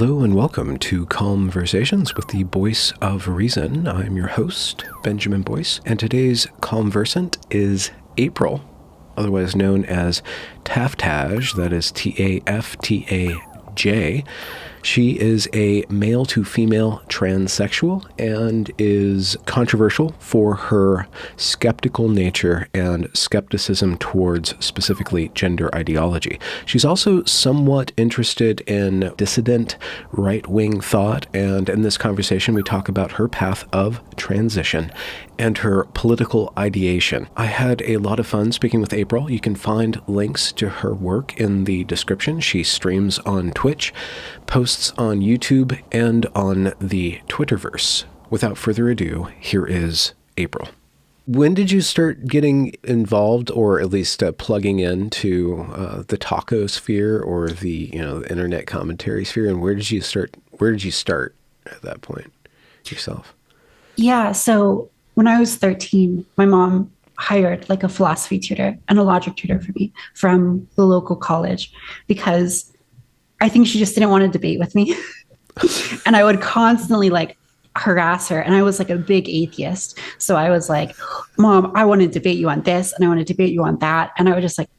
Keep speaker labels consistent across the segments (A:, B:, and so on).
A: Hello and welcome to Conversations with the Voice of Reason. I'm your host, Benjamin Boyce, and today's conversant is April, otherwise known as Taftaj, that is Taftaj. She is a male to female transsexual and is controversial for her skeptical nature and skepticism towards specifically gender ideology. She's also somewhat interested in dissident right-wing thought, and in this conversation we talk about her path of transition and her political ideation. I had a lot of fun speaking with April. You can find links to her work in the description. She streams on Twitch, posts on YouTube, and on the Twitterverse. Without further ado, here is April. When did you start getting involved, or at least plugging into the taco sphere or the the internet commentary sphere? And where did you start? Where did you start at that point yourself?
B: Yeah, so when I was 13, my mom hired like a philosophy tutor and a logic tutor for me from the local college because I think she just didn't want to debate with me. And I would constantly like harass her. And I was like a big atheist. So I was like, Mom, I want to debate you on this and I want to debate you on that. And I would just like,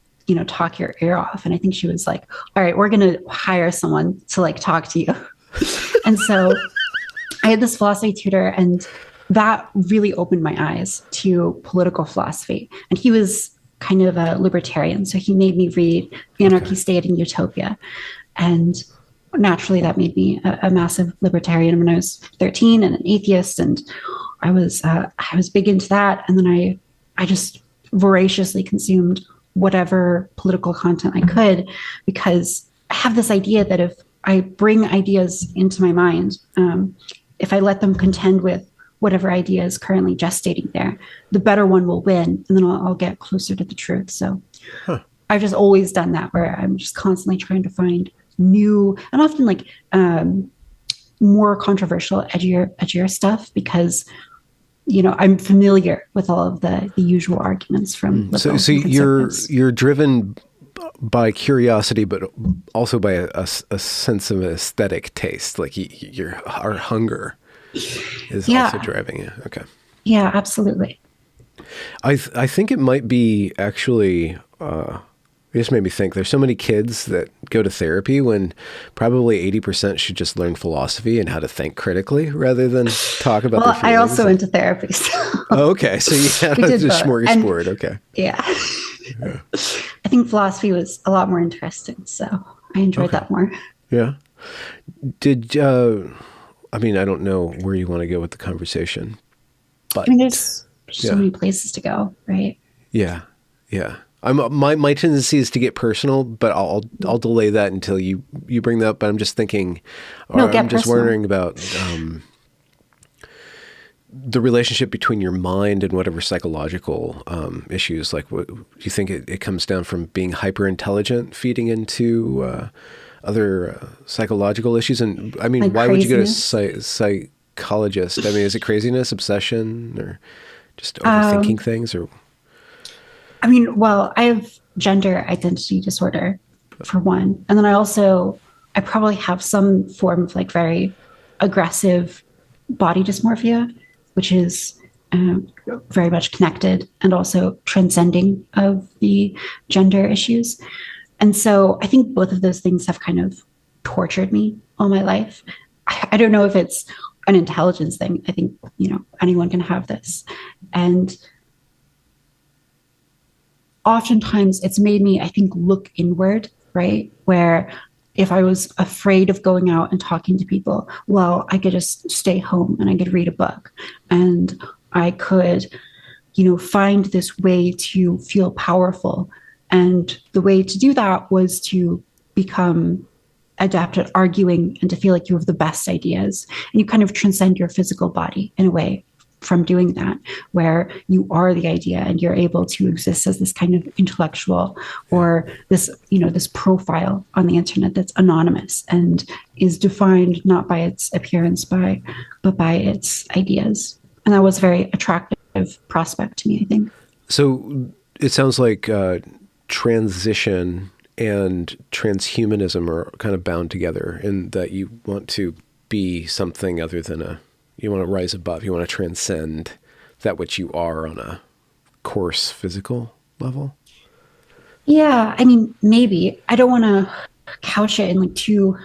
B: talk your ear off. And I think she was like, all right, we're going to hire someone to like talk to you. And so I had this philosophy tutor, and that really opened my eyes to political philosophy. And he was kind of a libertarian. So he made me read Anarchy, State, and Utopia. And naturally, that made me a massive libertarian when I was 13 and an atheist. And I was big into that. And then I just voraciously consumed whatever political content I could, because I have this idea that if I bring ideas into my mind, if I let them contend with whatever idea is currently gestating there, the better one will win, and then I'll get closer to the truth. So I've just always done that, where I'm just constantly trying to find new and often like more controversial, edgier stuff, because I'm familiar with all of the usual arguments from
A: so you're driven by curiosity, but also by a sense of aesthetic taste, like our hunger is also driving you. Okay.
B: Yeah, absolutely.
A: I think it might be actually, it just made me think there's so many kids that go to therapy when probably 80% should just learn philosophy and how to think critically rather than talk about their feelings.
B: I also went to therapy. So.
A: Oh, okay. So yeah, it's a smorgasbord. Okay.
B: Yeah. I think philosophy was a lot more interesting, so I enjoyed that more.
A: Yeah. Did, I don't know where you want to go with the conversation, but
B: there's so many places to go, right?
A: Yeah. Yeah. My tendency is to get personal, but I'll delay that until you bring that up. But I'm just thinking, I'm just wondering about the relationship between your mind and whatever psychological issues. Like, what do you think it comes down from being hyper intelligent, feeding into other psychological issues? And why craziness? Would you go to psychologist? Is it craziness, obsession, or just overthinking things? Or
B: well, I have gender identity disorder for one. And then I probably have some form of like very aggressive body dysmorphia, which is very much connected and also transcending of the gender issues. And so I think both of those things have kind of tortured me all my life. I don't know if it's an intelligence thing. I think, anyone can have this. And oftentimes it's made me, I think, look inward, right? Where if I was afraid of going out and talking to people, well, I could just stay home and I could read a book, and I could, find this way to feel powerful. And the way to do that was to become adept at arguing and to feel like you have the best ideas. And you kind of transcend your physical body in a way from doing that, where you are the idea and you're able to exist as this kind of intellectual, or this, this profile on the internet that's anonymous and is defined not by its appearance, but by its ideas. And that was a very attractive prospect to me, I think.
A: So it sounds like transition and transhumanism are kind of bound together in that you want to be something other than you want to rise above, you want to transcend that which you are on a coarse physical level.
B: Yeah, I mean, maybe. I don't want to couch it in like too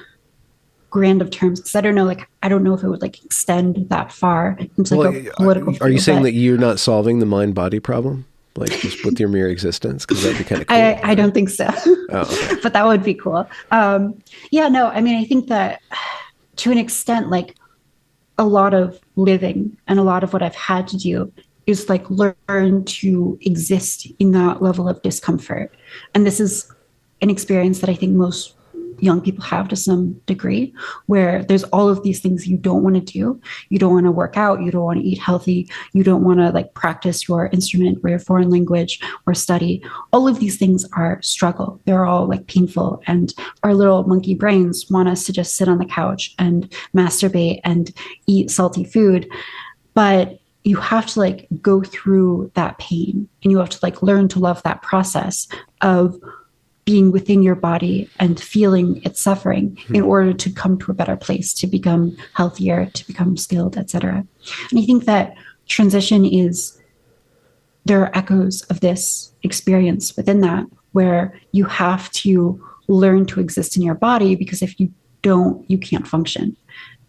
B: grand of terms because I don't know, like, I don't know if it would like extend that far into like a political
A: Are you
B: field,
A: saying that you're not solving the mind-body problem? Like just with your mere existence? Because that'd be kind of cool.
B: I don't think so.
A: Oh, okay.
B: But that would be cool. Yeah, no, I mean, I think that to an extent, like a lot of living and a lot of what I've had to do is like learn to exist in that level of discomfort. And this is an experience that I think most young people have to some degree, where there's all of these things you don't want to do. You don't want to work out. You don't want to eat healthy. You don't want to like practice your instrument or your foreign language or study. All of these things are struggle. They're all like painful. And our little monkey brains want us to just sit on the couch and masturbate and eat salty food. But you have to like go through that pain, and you have to like learn to love that process of being within your body and feeling its suffering in order to come to a better place, to become healthier, to become skilled, etc. And I think that transition there are echoes of this experience within that, where you have to learn to exist in your body, because if you don't, you can't function.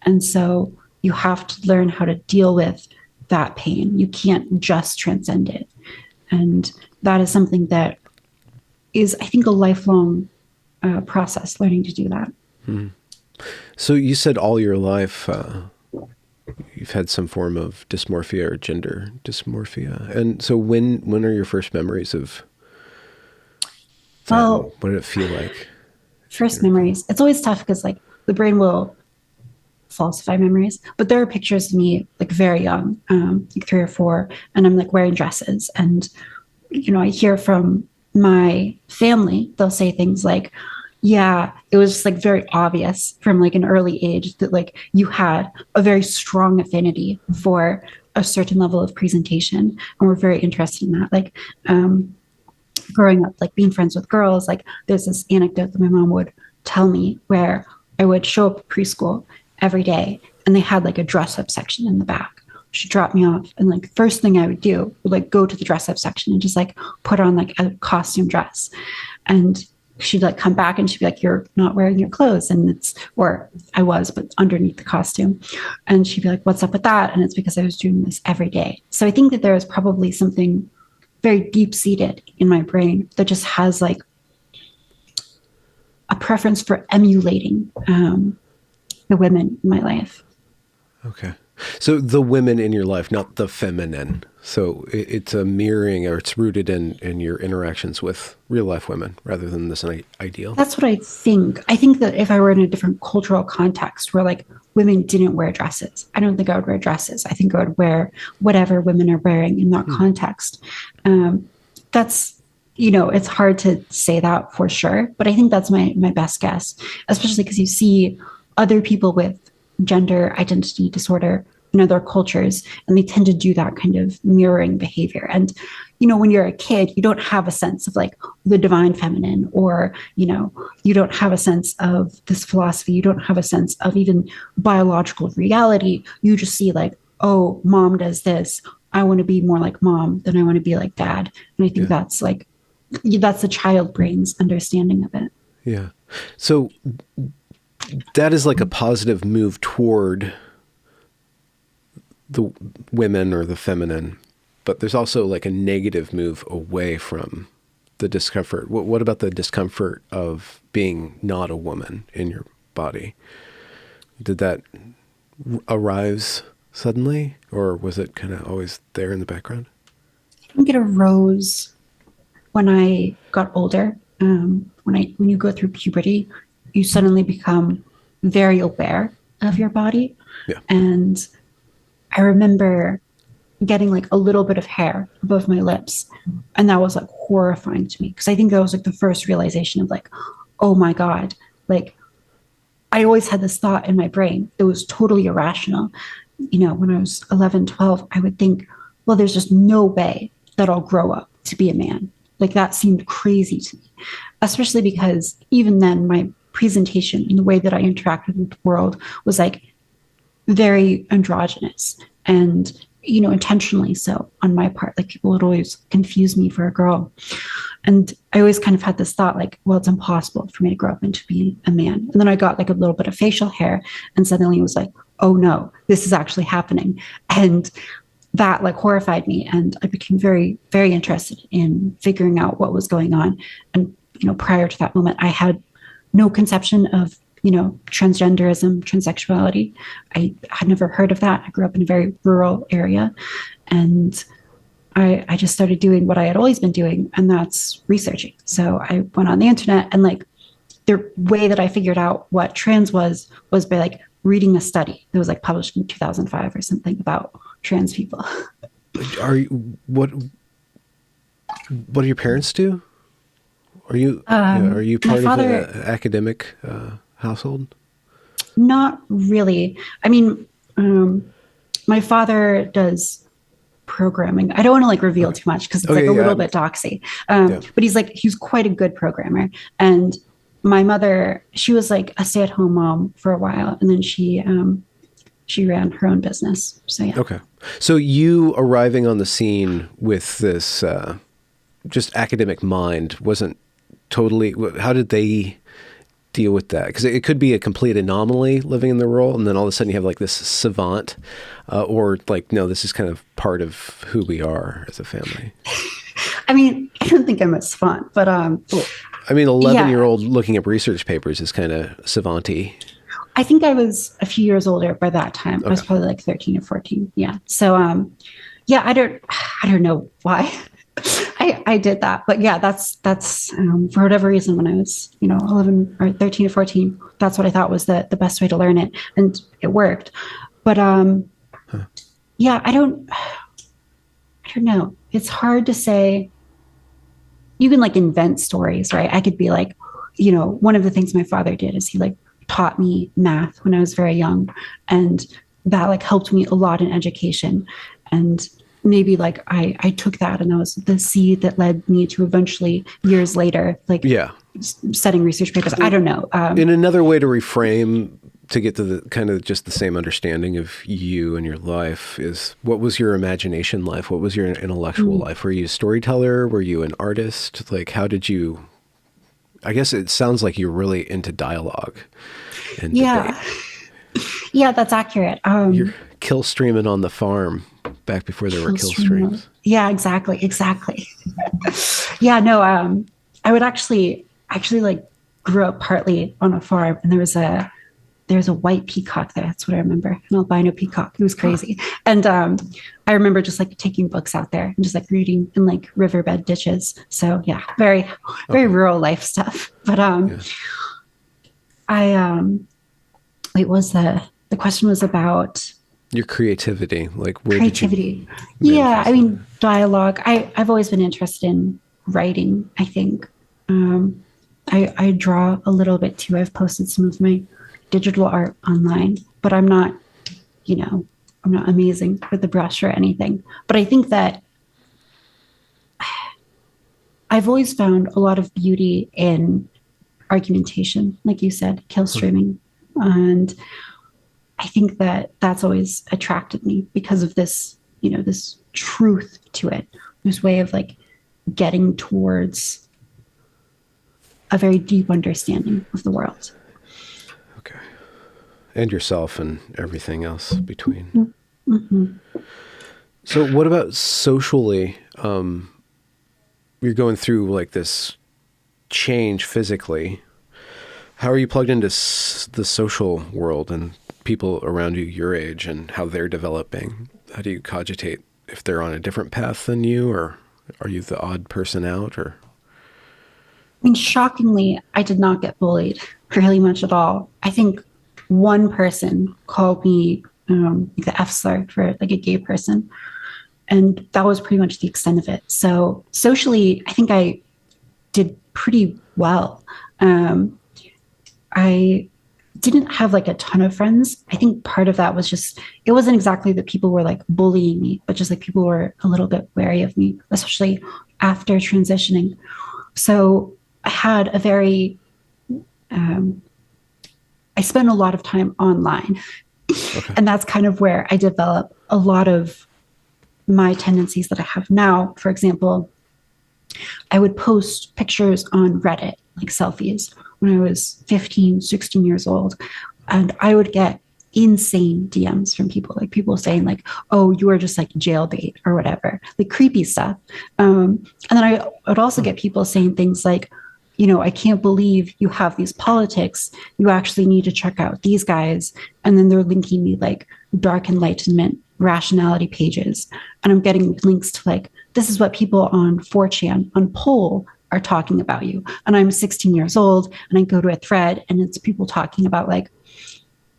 B: And so you have to learn how to deal with that pain. You can't just transcend it. And that is something that is, I think, a lifelong process, learning to do that.
A: So you said all your life you've had some form of dysmorphia or gender dysmorphia. And so when are your first memories of that?
B: Well,
A: What did it feel like?
B: first memories, it's always tough because like the brain will falsify memories, but there are pictures of me like very young, like 3 or 4, and I'm like wearing dresses. And, you know, I hear from my family, they'll say things like, yeah, it was just like very obvious from like an early age that like you had a very strong affinity for a certain level of presentation, and we're very interested in that. Like growing up, like being friends with girls, like there's this anecdote that my mom would tell me where I would show up at preschool every day and they had like a dress up section in the back. She'd drop me off, and like first thing I would do would like go to the dress up section and just like put on like a costume dress. And she'd like come back and she'd be like, you're not wearing your clothes. And or I was, but underneath the costume. And she'd be like, what's up with that? And it's because I was doing this every day. So I think that there is probably something very deep seated in my brain that just has like a preference for emulating the women in my life.
A: Okay. So the women in your life, not the feminine. So it's a mirroring, or it's rooted in your interactions with real life women rather than this ideal.
B: That's what I think. I think that if I were in a different cultural context where like women didn't wear dresses, I don't think I would wear dresses. I think I would wear whatever women are wearing in that context. That's, you know, it's hard to say that for sure, but I think that's my best guess, especially because you see other people with gender identity disorder in other cultures, and they tend to do that kind of mirroring behavior. And, you know, when you're a kid, you don't have a sense of like the divine feminine, or, you know, you don't have a sense of this philosophy. You don't have a sense of even biological reality. You just see like, oh, mom does this. I want to be more like mom than I want to be like dad. And I think that's like, that's the child brain's understanding of it.
A: Yeah. So that is like a positive move toward the women or the feminine, but there's also like a negative move away from the discomfort. What about the discomfort of being not a woman in your body? Did that arise suddenly, or was it kind of always there in the background?
B: I think it arose when I got older. When you go through puberty, you suddenly become very aware of your body.
A: Yeah.
B: And I remember getting like a little bit of hair above my lips. And that was like horrifying to me, because I think that was like the first realization of like, oh my God, like I always had this thought in my brain. It was totally irrational. You know, when I was 11, 12, I would think, well, there's just no way that I'll grow up to be a man. Like that seemed crazy to me. especially because even then my presentation and the way that I interacted with the world was like very androgynous and, intentionally so on my part. Like people would always confuse me for a girl. And I always kind of had this thought like, well, it's impossible for me to grow up into being a man. And then I got like a little bit of facial hair and suddenly it was like, oh no, this is actually happening. And that like horrified me. And I became very, very interested in figuring out what was going on. And, prior to that moment, I had no conception of, transgenderism, transsexuality. I had never heard of that. I grew up in a very rural area. And I just started doing what I had always been doing, and that's researching. So I went on the internet, and like the way that I figured out what trans was by like reading a study that was like published in 2005 or something about trans people.
A: What do your parents do? Are you part of an academic household?
B: Not really. I mean, my father does programming. I don't want to like reveal too much because it's like a little bit doxy. But he's quite a good programmer. And my mother, she was like a stay-at-home mom for a while, and then she ran her own business. So yeah.
A: Okay. So you arriving on the scene with this just academic mind wasn't totally. How did they deal with that? Because it could be a complete anomaly living in the role, and then all of a sudden you have like this savant, or like, no, this is kind of part of who we are as a family.
B: I mean, I don't think I'm a savant, but
A: I mean, 11-year-old looking up research papers is kind of savant-y.
B: I think I was a few years older by that time. Okay. I was probably like 13 or 14. Yeah. So, I don't know why I did that, but yeah, that's for whatever reason when I was, 11 or 13 or 14, that's what I thought was the best way to learn it. And it worked. But, yeah, I don't know. It's hard to say. You can like invent stories, right? I could be like, one of the things my father did is he like taught me math when I was very young, and that like helped me a lot in education. And maybe like I took that, and that was the seed that led me to eventually years later, like setting research papers. I don't know.
A: In another way to reframe to get to the kind of just the same understanding of you and your life is, what was your imagination life? What was your intellectual life? Were you a storyteller? Were you an artist? Like, how did you, I guess it sounds like you're really into dialogue and debate.
B: Yeah, that's accurate.
A: You're kill streaming on the farm back before there were kill streams.
B: Yeah, exactly. Yeah, no, I would actually like grew up partly on a farm, and there's a white peacock there. That's what I remember. An albino peacock. It was crazy. And I remember just like taking books out there and just like reading in like riverbed ditches. So yeah, very rural life stuff. But the question was about
A: your creativity. Like
B: creativity. Yeah, I mean, dialogue. I've always been interested in writing, I think. I draw a little bit too. I've posted some of my digital art online, but I'm not amazing with the brush or anything. But I think that I've always found a lot of beauty in argumentation, like you said, kill streaming. And I think that that's always attracted me because of this, this truth to it, this way of like getting towards a very deep understanding of the world.
A: Okay. And yourself and everything else between.
B: Mm-hmm.
A: So what about socially? You're going through like this change physically. How are you plugged into the social world and people around you your age and how they're developing? How do you cogitate if they're on a different path than you, or are you the odd person out? Or
B: I mean, shockingly, I did not get bullied really much at all. I think one person called me the F slur for like a gay person. And that was pretty much the extent of it. So socially, I think I did pretty well. I didn't have like a ton of friends. I think part of that was just, it wasn't exactly that people were like bullying me, but just like people were a little bit wary of me, especially after transitioning. So I had a very, I spent a lot of time online.
A: Okay.
B: And that's kind of where I developed a lot of my tendencies that I have now. For example, I would post pictures on Reddit, like selfies, when I was 15, 16 years old. And I would get insane DMs from people, like people saying, like, oh, you are just like jailbait or whatever, like creepy stuff. And then I would also get people saying things like, I can't believe you have these politics. You actually need to check out these guys. And then they're linking me like dark enlightenment rationality pages. And I'm getting links to like, this is what people on 4chan, on Poll, are talking about you. And I'm 16 years old and I go to a thread and it's people talking about like,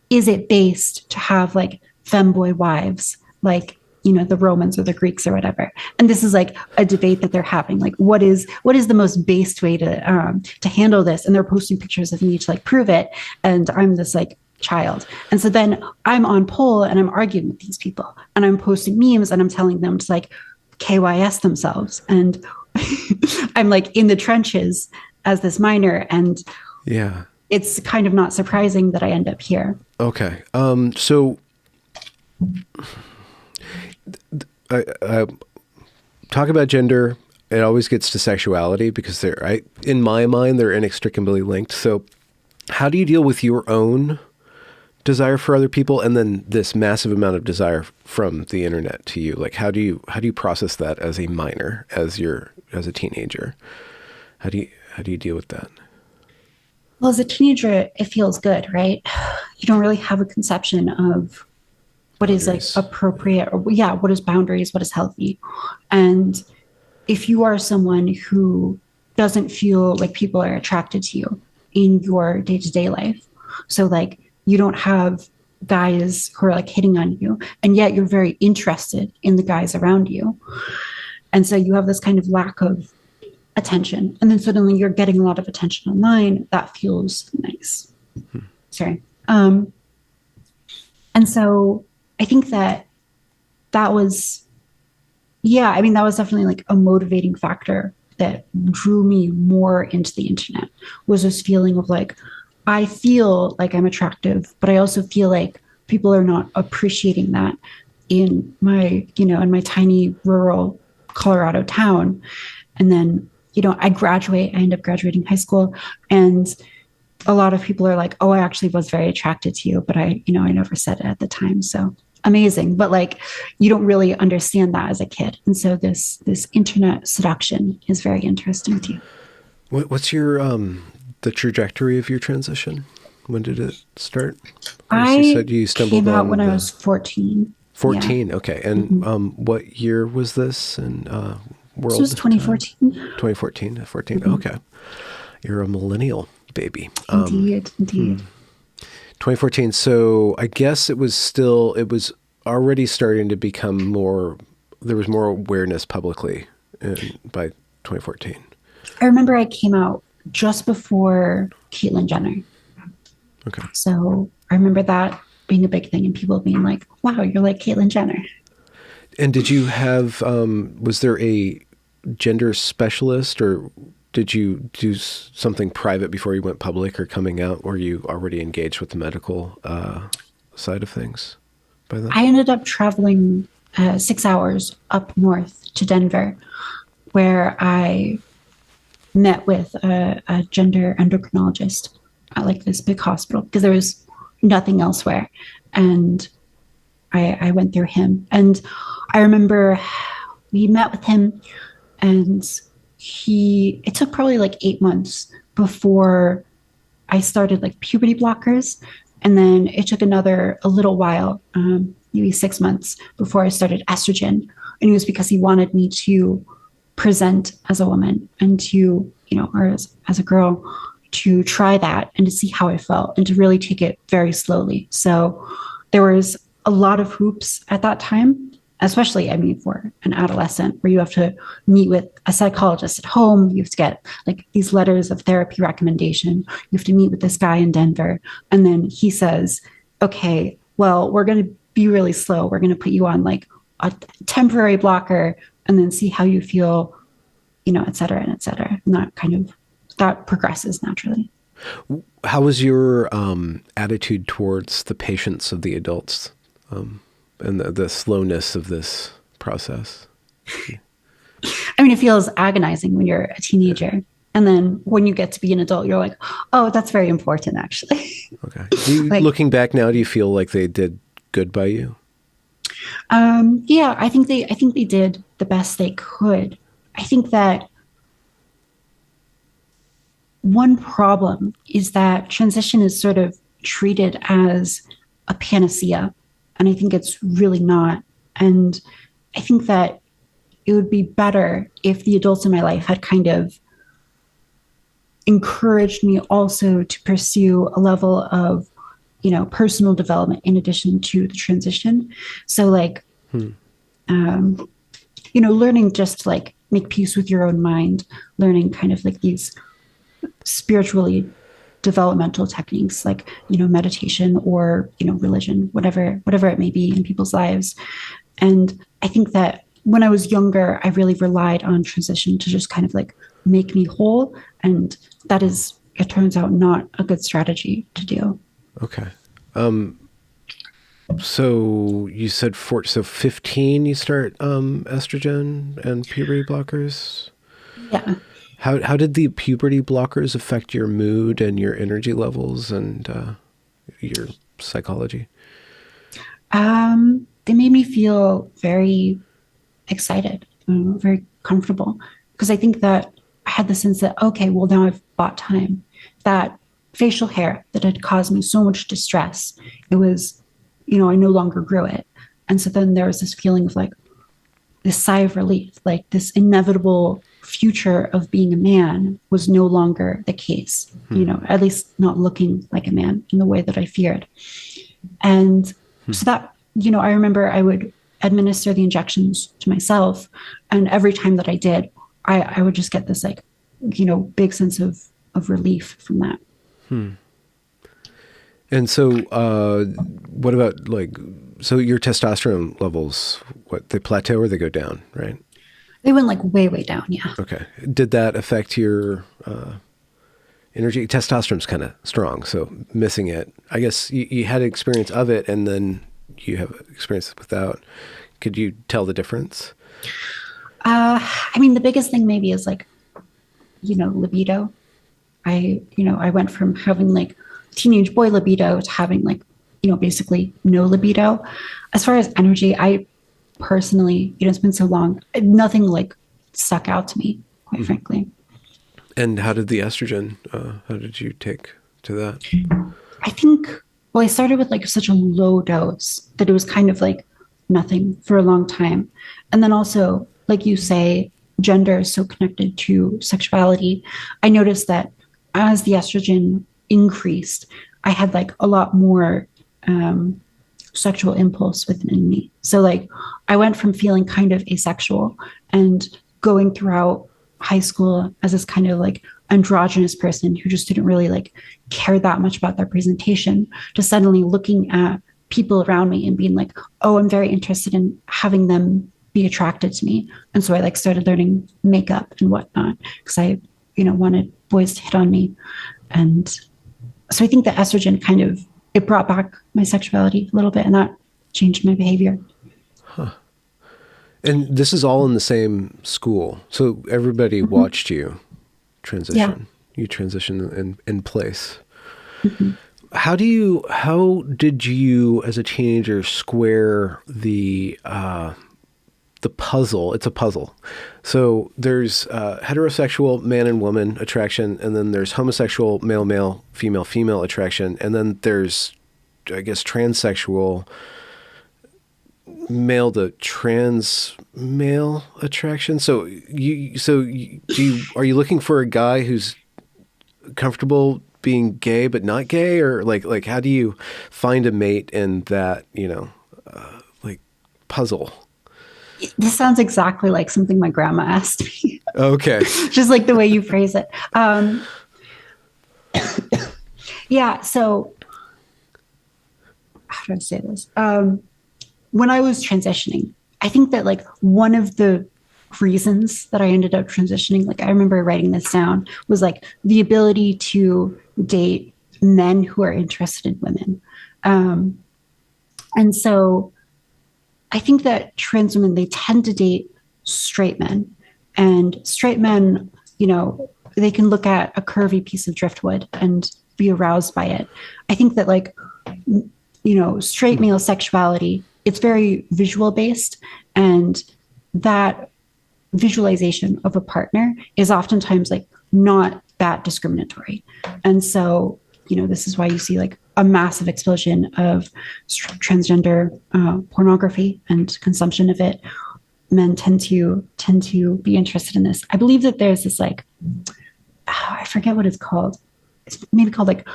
B: is it based to have like femboy wives, like, the Romans or the Greeks or whatever? And this is like a debate that they're having. Like, what is the most based way to handle this? And they're posting pictures of me to like prove it. And I'm this like child. And so then I'm on Poll and I'm arguing with these people and I'm posting memes and I'm telling them to like KYS themselves. And I'm like in the trenches as this minor. And
A: Yeah.
B: it's kind of not surprising that I end up here.
A: Okay. So I talk about gender. It always gets to sexuality because in my mind, they're inextricably linked. So how do you deal with your own desire for other people and then this massive amount of desire from the internet to you? Like, how do you process that as a minor, as a teenager? How do you deal with that?
B: Well, as a teenager, it feels good, right? You don't really have a conception of what is like appropriate or what is boundaries, what is healthy. And if you are someone who doesn't feel like people are attracted to you in your day-to-day life, so like you don't have guys who are like hitting on you, and yet you're very interested in the guys around you. And so you have this kind of lack of attention. And then suddenly you're getting a lot of attention online. That feels nice. Sorry. And so I think that was, that was definitely like a motivating factor that drew me more into the internet, was this feeling of like, I feel like I'm attractive, but I also feel like people are not appreciating that in my, in my tiny rural Colorado town. And then, I end up graduating high school, and a lot of people are like, oh, I actually was very attracted to you, but I never said it at the time. So amazing. But like, you don't really understand that as a kid. And so this internet seduction is very interesting to you.
A: What's your, the trajectory of your transition? When did it start?
B: You
A: said you stumbled
B: came out when I was 14.
A: 14.
B: Yeah.
A: Okay. And what year was this in world?
B: This was 2014.
A: 2014, 14. Mm-hmm. Okay. You're a millennial baby.
B: Indeed.
A: 2014. So I guess it was already starting to become more, there was more awareness publicly by 2014.
B: I remember I came out just before Caitlyn Jenner.
A: Okay.
B: So I remember that being a big thing and people being like, wow, you're like Caitlyn Jenner.
A: And did you have, was there a gender specialist, or did you do something private before you went public or coming out? Or were you already engaged with the medical side of things by then?
B: I ended up traveling 6 hours up north to Denver, where I met with a gender endocrinologist at like this big hospital because there was nothing elsewhere. And I went through him. And I remember we met with him, and it took probably like 8 months before I started like puberty blockers. And then it took a little while, maybe 6 months before I started estrogen. And it was because he wanted me to present as a woman and to, or as a girl, to try that and to see how I felt and to really take it very slowly. So there was a lot of hoops at that time, especially, for an adolescent, where you have to meet with a psychologist at home. You have to get like these letters of therapy recommendation. You have to meet with this guy in Denver. And then he says, okay, well, we're going to be really slow. We're going to put you on like a temporary blocker and then see how you feel, et cetera, and et cetera. And that progresses naturally.
A: How was your attitude towards the patience of the adults and the slowness of this process?
B: I mean, it feels agonizing when you're a teenager. And then when you get to be an adult, you're like, oh, that's very important, actually.
A: Okay. Looking back now, do you feel like they did good by you?
B: Yeah, I think they did the best they could. I think that one problem is that transition is sort of treated as a panacea, and I think it's really not. And I think that it would be better if the adults in my life had kind of encouraged me also to pursue a level of, personal development in addition to the transition. So like, learning just to like make peace with your own mind, learning kind of like these spiritually developmental techniques like, meditation or, religion, whatever it may be in people's lives. And I think that when I was younger, I really relied on transition to just kind of like make me whole. And that is, it turns out, not a good strategy to do.
A: Okay. So you said 15 you start estrogen and puberty blockers?
B: Yeah.
A: How did the puberty blockers affect your mood and your energy levels and your psychology?
B: They made me feel very excited, very comfortable, because I think that I had the sense that, okay, well, now I've bought time. That facial hair that had caused me so much distress, it was, I no longer grew it. And so then there was this feeling of like this sigh of relief, like this inevitable future of being a man was no longer the case, at least not looking like a man in the way that I feared. And so that, I remember I would administer the injections to myself. And every time that I did, I would just get this like, big sense of relief from that.
A: And so what about so your testosterone levels, they plateau or they go down, right?
B: They went like way, way down. Yeah.
A: Okay. Did that affect your energy? Testosterone's kind of strong, so missing it. I guess you had experience of it and then you have experience without. Could you tell the difference?
B: I mean, the biggest thing maybe is like, libido. I went from having like teenage boy libido to having like, basically no libido. As far as energy, I personally, it's been so long, nothing like stuck out to me, quite frankly.
A: And how did the estrogen, how did you take to that?
B: I think, well, I started with like such a low dose that it was kind of like nothing for a long time. And then also, like you say, gender is so connected to sexuality. I noticed that as the estrogen increased, I had like a lot more sexual impulse within me. So like I went from feeling kind of asexual and going throughout high school as this kind of like androgynous person who just didn't really like care that much about their presentation to suddenly looking at people around me and being like, oh, I'm very interested in having them be attracted to me. And so I like started learning makeup and whatnot because I, wanted boys to hit on me. And so I think the estrogen kind of, it brought back my sexuality a little bit and that changed my behavior.
A: Huh. And this is all in the same school. So everybody watched you transition. Yeah. You transition in place. Mm-hmm. How did you as a teenager square the puzzle? It's a puzzle. So there's heterosexual man and woman attraction, and then there's homosexual male, female attraction, and then there's, I guess, transsexual male to trans male attraction. So are you looking for a guy who's comfortable being gay but not gay, or like how do you find a mate in that puzzle?
B: This sounds exactly like something my grandma asked me.
A: Okay.
B: Just like the way you phrase it. Yeah. So how do I say this? When I was transitioning, I think that like one of the reasons that I ended up transitioning. Like I remember writing this down was like the ability to date men who are interested in women. And so I think that trans women, they tend to date straight men, and straight men, you know, they can look at a curvy piece of driftwood and be aroused by it. I think that like, you know, straight male sexuality, it's very visual based, and that visualization of a partner is oftentimes like not that discriminatory. And so, you know, this is why you see like a massive explosion of transgender pornography and consumption of it. Men tend to be interested in this. I believe that there's this like, I forget what it's called. It's maybe called like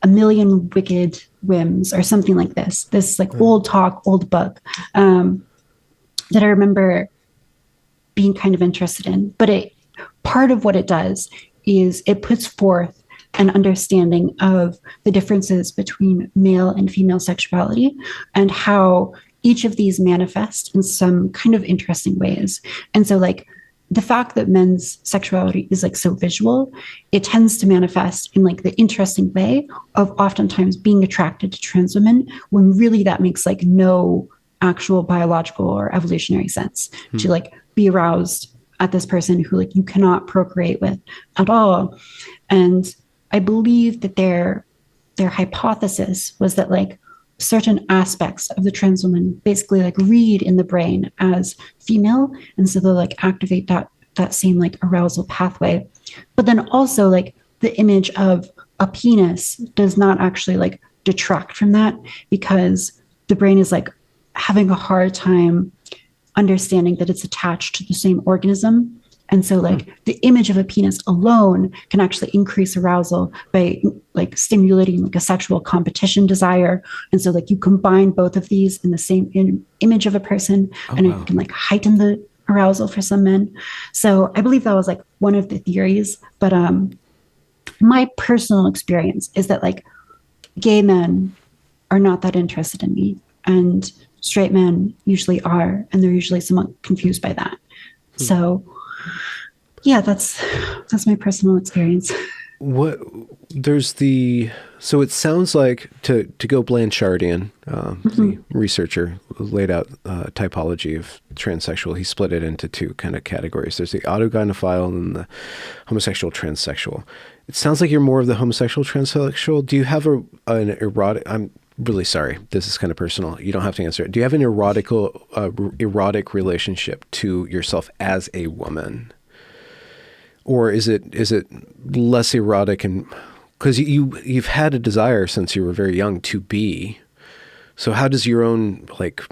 B: A Million Wicked Whims or something like this. This like old talk, old book that I remember being kind of interested in. But it part of what it does is it puts forth an understanding of the differences between male and female sexuality and how each of these manifest in some kind of interesting ways. And so like the fact that men's sexuality is like so visual, it tends to manifest in like the interesting way of oftentimes being attracted to trans women when really that makes like no actual biological or evolutionary sense to like be aroused at this person who like you cannot procreate with at all. And I believe that their hypothesis was that like certain aspects of the trans woman basically like read in the brain as female, and so they'll like activate that same like arousal pathway. But then also like the image of a penis does not actually like detract from that, because the brain is like having a hard time understanding that it's attached to the same organism. And so like the image of a penis alone can actually increase arousal by like stimulating like a sexual competition desire. And so like you combine both of these in the same image of a person, and it can like heighten the arousal for some men. So I believe that was like one of the theories. But my personal experience is that like gay men are not that interested in me, and straight men usually are, and they're usually somewhat confused by that. So yeah, that's my personal experience.
A: So it sounds like to go Blanchardian, the researcher who laid out typology of transsexual. He split it into two kind of categories. There's the autogynephile and the homosexual transsexual. It sounds like you're more of the homosexual transsexual. Do you have an erotic? I'm really sorry, this is kind of personal. You don't have to answer it. Do you have an erotic relationship to yourself as a woman? Or is it less erotic? And because you've had a desire since you were very young to be, so how does your own like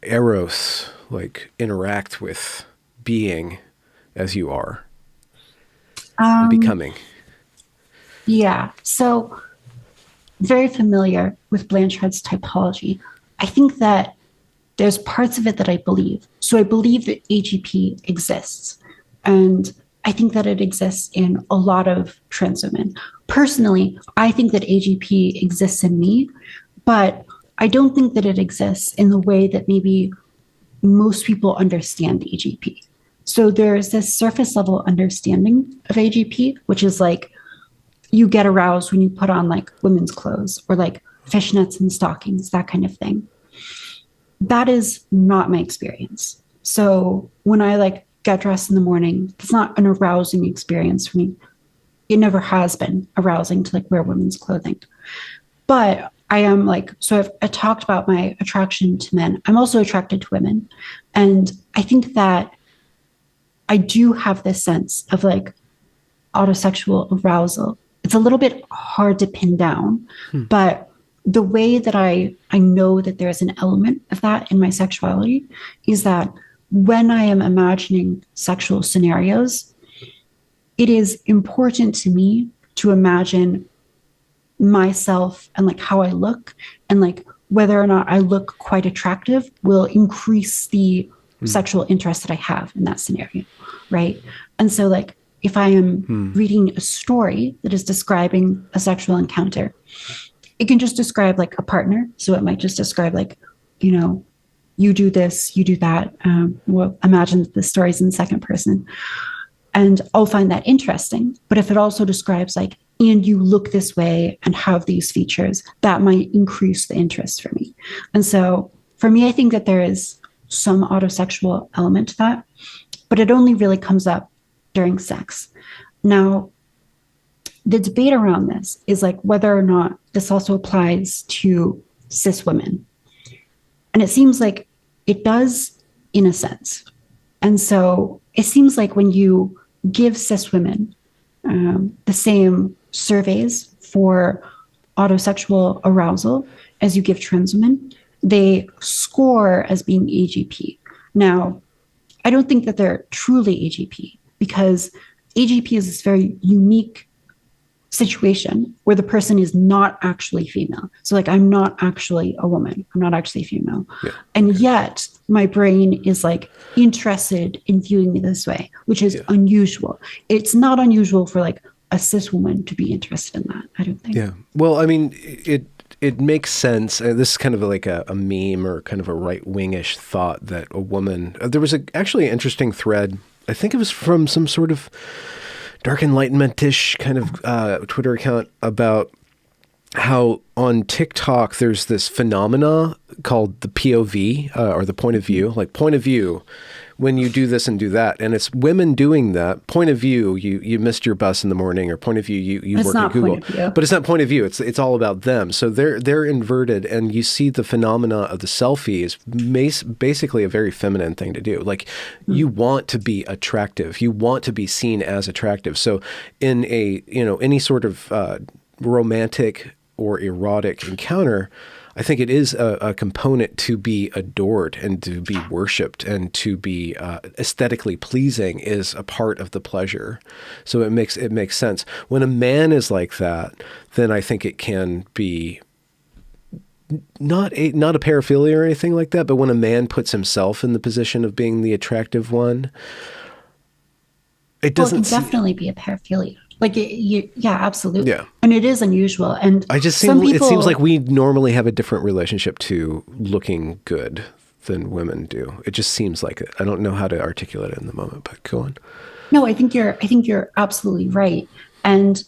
A: eros like interact with being as you are and becoming?
B: Yeah, so very familiar with Blanchard's typology. I think that there's parts of it that I believe. So I believe that AGP exists, and I think that it exists in a lot of trans women. Personally, I think that AGP exists in me, but I don't think that it exists in the way that maybe most people understand AGP. So there's this surface level understanding of AGP, which is like you get aroused when you put on like women's clothes or like fishnets and stockings, that kind of thing. That is not my experience. So when I like get dressed in the morning, it's not an arousing experience for me. It never has been arousing to like wear women's clothing. But I am like, so I talked about my attraction to men. I'm also attracted to women. And I think that I do have this sense of like autosexual arousal. It's a little bit hard to pin down, but the way that I know that there's an element of that in my sexuality is that when I am imagining sexual scenarios, it is important to me to imagine myself and like how I look, and like whether or not I look quite attractive will increase the sexual interest that I have in that scenario, right? And so like if I am reading a story that is describing a sexual encounter, it can just describe like a partner. So it might just describe like, you know, you do this, you do that. Well, imagine the stories in second person. And I'll find that interesting. But if it also describes like, and you look this way and have these features, that might increase the interest for me. And so for me, I think that there is some autosexual element to that, but it only really comes up during sex. Now, the debate around this is like whether or not this also applies to cis women. And it seems like it does in a sense. And so it seems like when you give cis women the same surveys for autosexual arousal as you give trans women, they score as being AGP. Now, I don't think that they're truly AGP because AGP is this very unique situation where the person is not actually female. So like, I'm not actually a woman. I'm not actually female. Yeah. And yet my brain is like interested in viewing me this way, which is unusual. It's not unusual for like a cis woman to be interested in that, I don't think.
A: Yeah. Well, I mean, it makes sense. This is kind of like a meme or kind of a right-wingish thought that a woman, there was actually an interesting thread. I think it was from some sort of dark enlightenment-ish kind of Twitter account about how on TikTok there's this phenomena called the POV or the point of view, like point of view when you do this and do that. And it's women doing that. Point of view, you missed your bus in the morning, or point of view, you work at Google. But it's not point of view. It's all about them. So they're inverted, and you see the phenomena of the selfie is basically a very feminine thing to do. Like you want to be attractive. You want to be seen as attractive. So in a, any sort of romantic or erotic encounter, I think it is a component to be adored and to be worshipped and to be aesthetically pleasing is a part of the pleasure. So it makes sense. When a man is like that, then I think it can be not a paraphilia or anything like that, but when a man puts himself in the position of being the attractive one, it doesn't.
B: Well, it can definitely be a paraphilia. Like, yeah, absolutely.
A: Yeah.
B: And it is unusual. And
A: it seems like we normally have a different relationship to looking good than women do. It just seems like it. I don't know how to articulate it in the moment, but go on.
B: No, I think you're absolutely right. And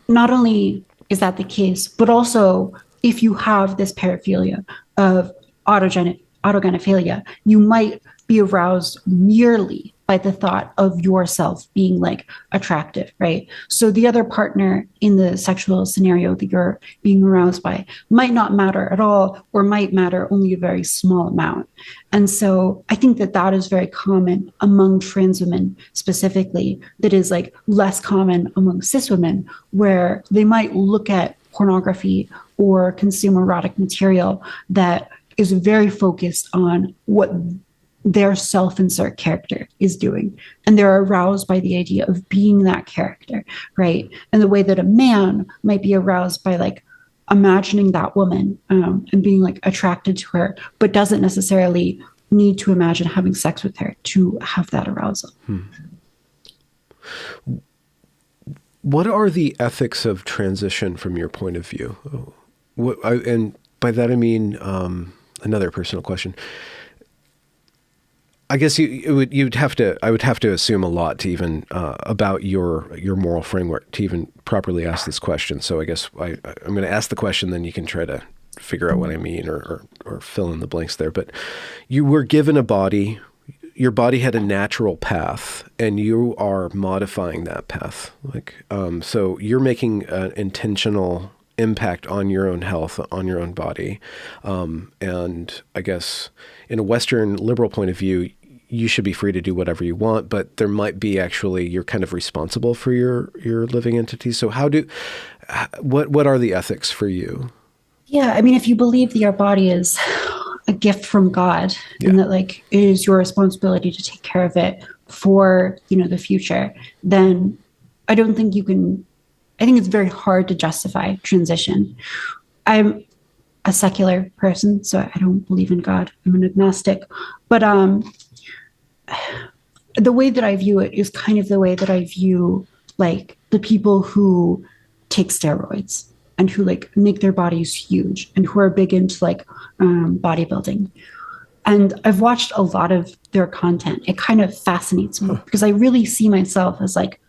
B: not only is that the case, but also if you have this paraphilia of autogynephilia, you might be aroused merely by the thought of yourself being like attractive, right? So the other partner in the sexual scenario that you're being aroused by might not matter at all, or might matter only a very small amount. And so I think that is very common among trans women specifically, that is like less common among cis women, where they might look at pornography or consume erotic material that is very focused on what their self-insert character is doing. And they're aroused by the idea of being that character, right? And the way that a man might be aroused by like imagining that woman and being like attracted to her, but doesn't necessarily need to imagine having sex with her to have that arousal.
A: What are the ethics of transition from your point of view? And by that I mean another personal question. I guess I would have to assume a lot to even about your moral framework to even properly ask this question. So I guess I'm going to ask the question, then you can try to figure out what I mean or fill in the blanks there. But you were given a body. Your body had a natural path, and you are modifying that path. So you're making an intentional impact on your own health, on your own body. And I guess in a Western liberal point of view, you should be free to do whatever you want, but there might be actually, you're kind of responsible for your living entity. So what are the ethics for you?
B: Yeah. I mean, if you believe that your body is a gift from God and that like it is your responsibility to take care of it for, the future, then I don't think I think it's very hard to justify transition. I'm a secular person, so I don't believe in God. I'm an agnostic, but the way that I view it is kind of the way that I view like the people who take steroids and who like make their bodies huge and who are big into like bodybuilding. And I've watched a lot of their content. It kind of fascinates me because I really see myself as like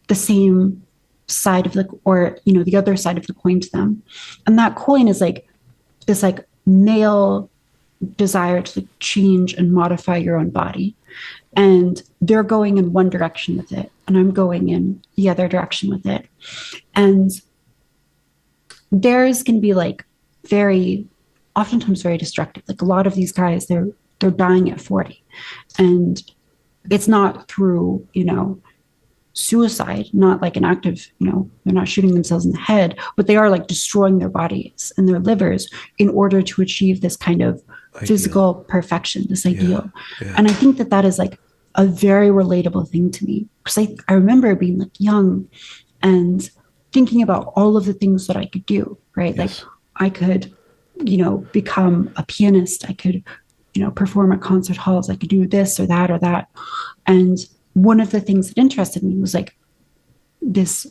B: the same side of the, or, you know, the other side of the coin to them. And that coin is like this like male desire to change and modify your own body. And they're going in one direction with it, and I'm going in the other direction with it. And theirs can be like very, oftentimes very destructive. Like a lot of these guys, they're dying at 40. And it's not through, you know, suicide, not like an active, you know, they're not shooting themselves in the head, but they are like destroying their bodies and their livers in order to achieve this kind of physical perfection, this ideal. Yeah. And I think that that is like a very relatable thing to me, because I remember being like young and thinking about all of the things that I could do, right? Yes. Like I could, you know, become a pianist. I could, you know, perform at concert halls. I could do this or that or that. And one of the things that interested me was like this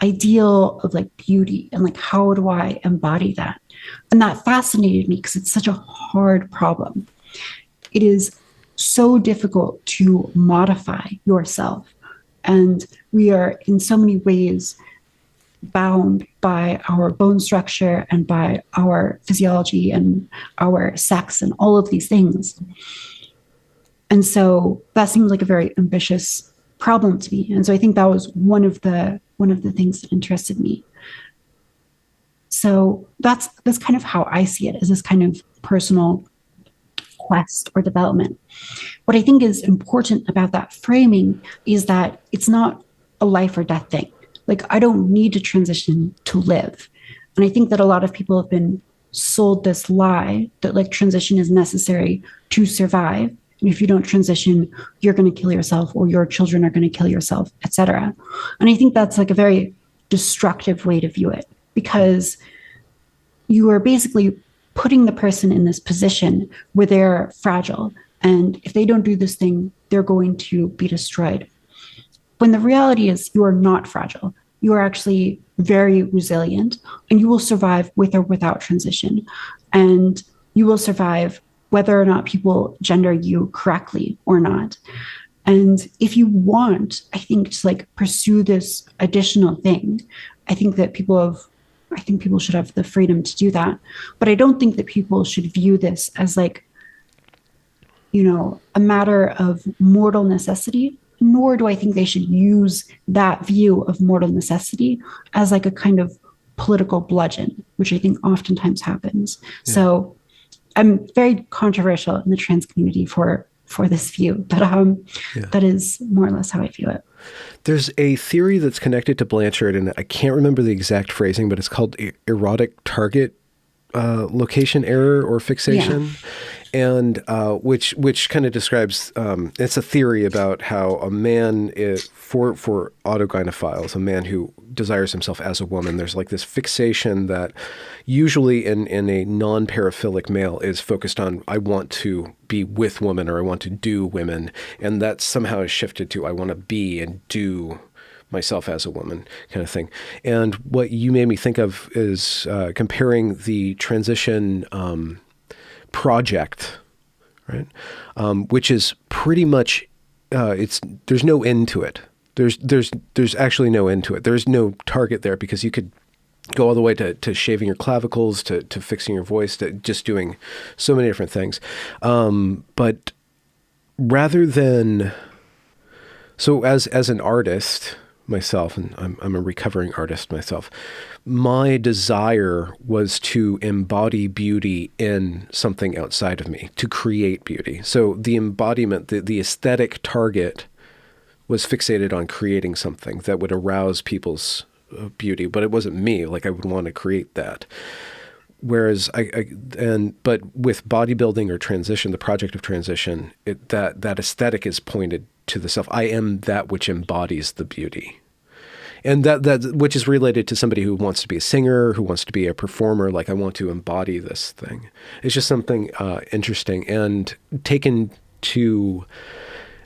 B: ideal of like beauty and like, how do I embody that? And that fascinated me because it's such a hard problem. It is so difficult to modify yourself. And we are in so many ways bound by our bone structure and by our physiology and our sex and all of these things. And so that seemed like a very ambitious problem to me. And so I think that was one of the things that interested me. So that's kind of how I see it, as this kind of personal quest or development. What I think is important about that framing is that it's not a life or death thing. Like, I don't need to transition to live. And I think that a lot of people have been sold this lie that like transition is necessary to survive. And if you don't transition, you're going to kill yourself, or your children are going to kill yourself, etc. And I think that's like a very destructive way to view it, because you are basically putting the person in this position where they're fragile. And if they don't do this thing, they're going to be destroyed. When the reality is you are not fragile. You are actually very resilient, and you will survive with or without transition. And you will survive whether or not people gender you correctly or not. And if you want, I think, to like pursue this additional thing, I think people should have the freedom to do that. But I don't think that people should view this as like, you know, a matter of mortal necessity, nor do I think they should use that view of mortal necessity as like a kind of political bludgeon, which I think oftentimes happens. Yeah. So I'm very controversial in the trans community for this view, but that is more or less how I view it.
A: There's a theory that's connected to Blanchard, and I can't remember the exact phrasing, but it's called erotic target location error or fixation. Yeah. And which kind of describes, it's a theory about how a man for autogynephiles, a man who desires himself as a woman, there's like this fixation that usually in a non-paraphilic male is focused on, I want to be with women, or I want to do women. And that somehow is shifted to, I want to be and do myself as a woman kind of thing. And what you made me think of is comparing the transition project, right? Which is pretty much, there's no end to it. There's actually no end to it. There's no target there, because you could go all the way to shaving your clavicles, to fixing your voice, to just doing so many different things. But rather than, so as an artist myself, and I'm a recovering artist myself, my desire was to embody beauty in something outside of me, to create beauty. So the embodiment, the aesthetic target was fixated on creating something that would arouse people's beauty, but it wasn't me. Like, I would want to create that. Whereas but with bodybuilding or transition, the project of transition, that aesthetic is pointed to the self. I am that which embodies the beauty. And that which is related to somebody who wants to be a singer, who wants to be a performer. Like, I want to embody this thing. It's just something interesting, and taken to,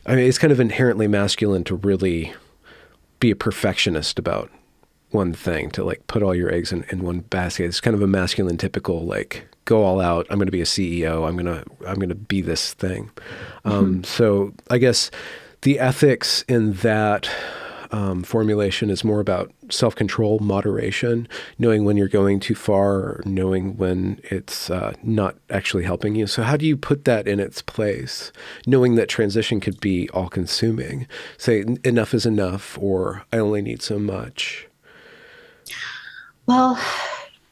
A: I mean, it's kind of inherently masculine to really be a perfectionist about one thing, to like put all your eggs in one basket. It's kind of a masculine typical, like, go all out. I'm going to be a CEO. I'm going to be this thing. So I guess the ethics in that formulation is more about self-control, moderation, knowing when you're going too far, or knowing when it's not actually helping you. So how do you put that in its place, knowing that transition could be all-consuming? Say enough is enough, or I only need so much.
B: Well,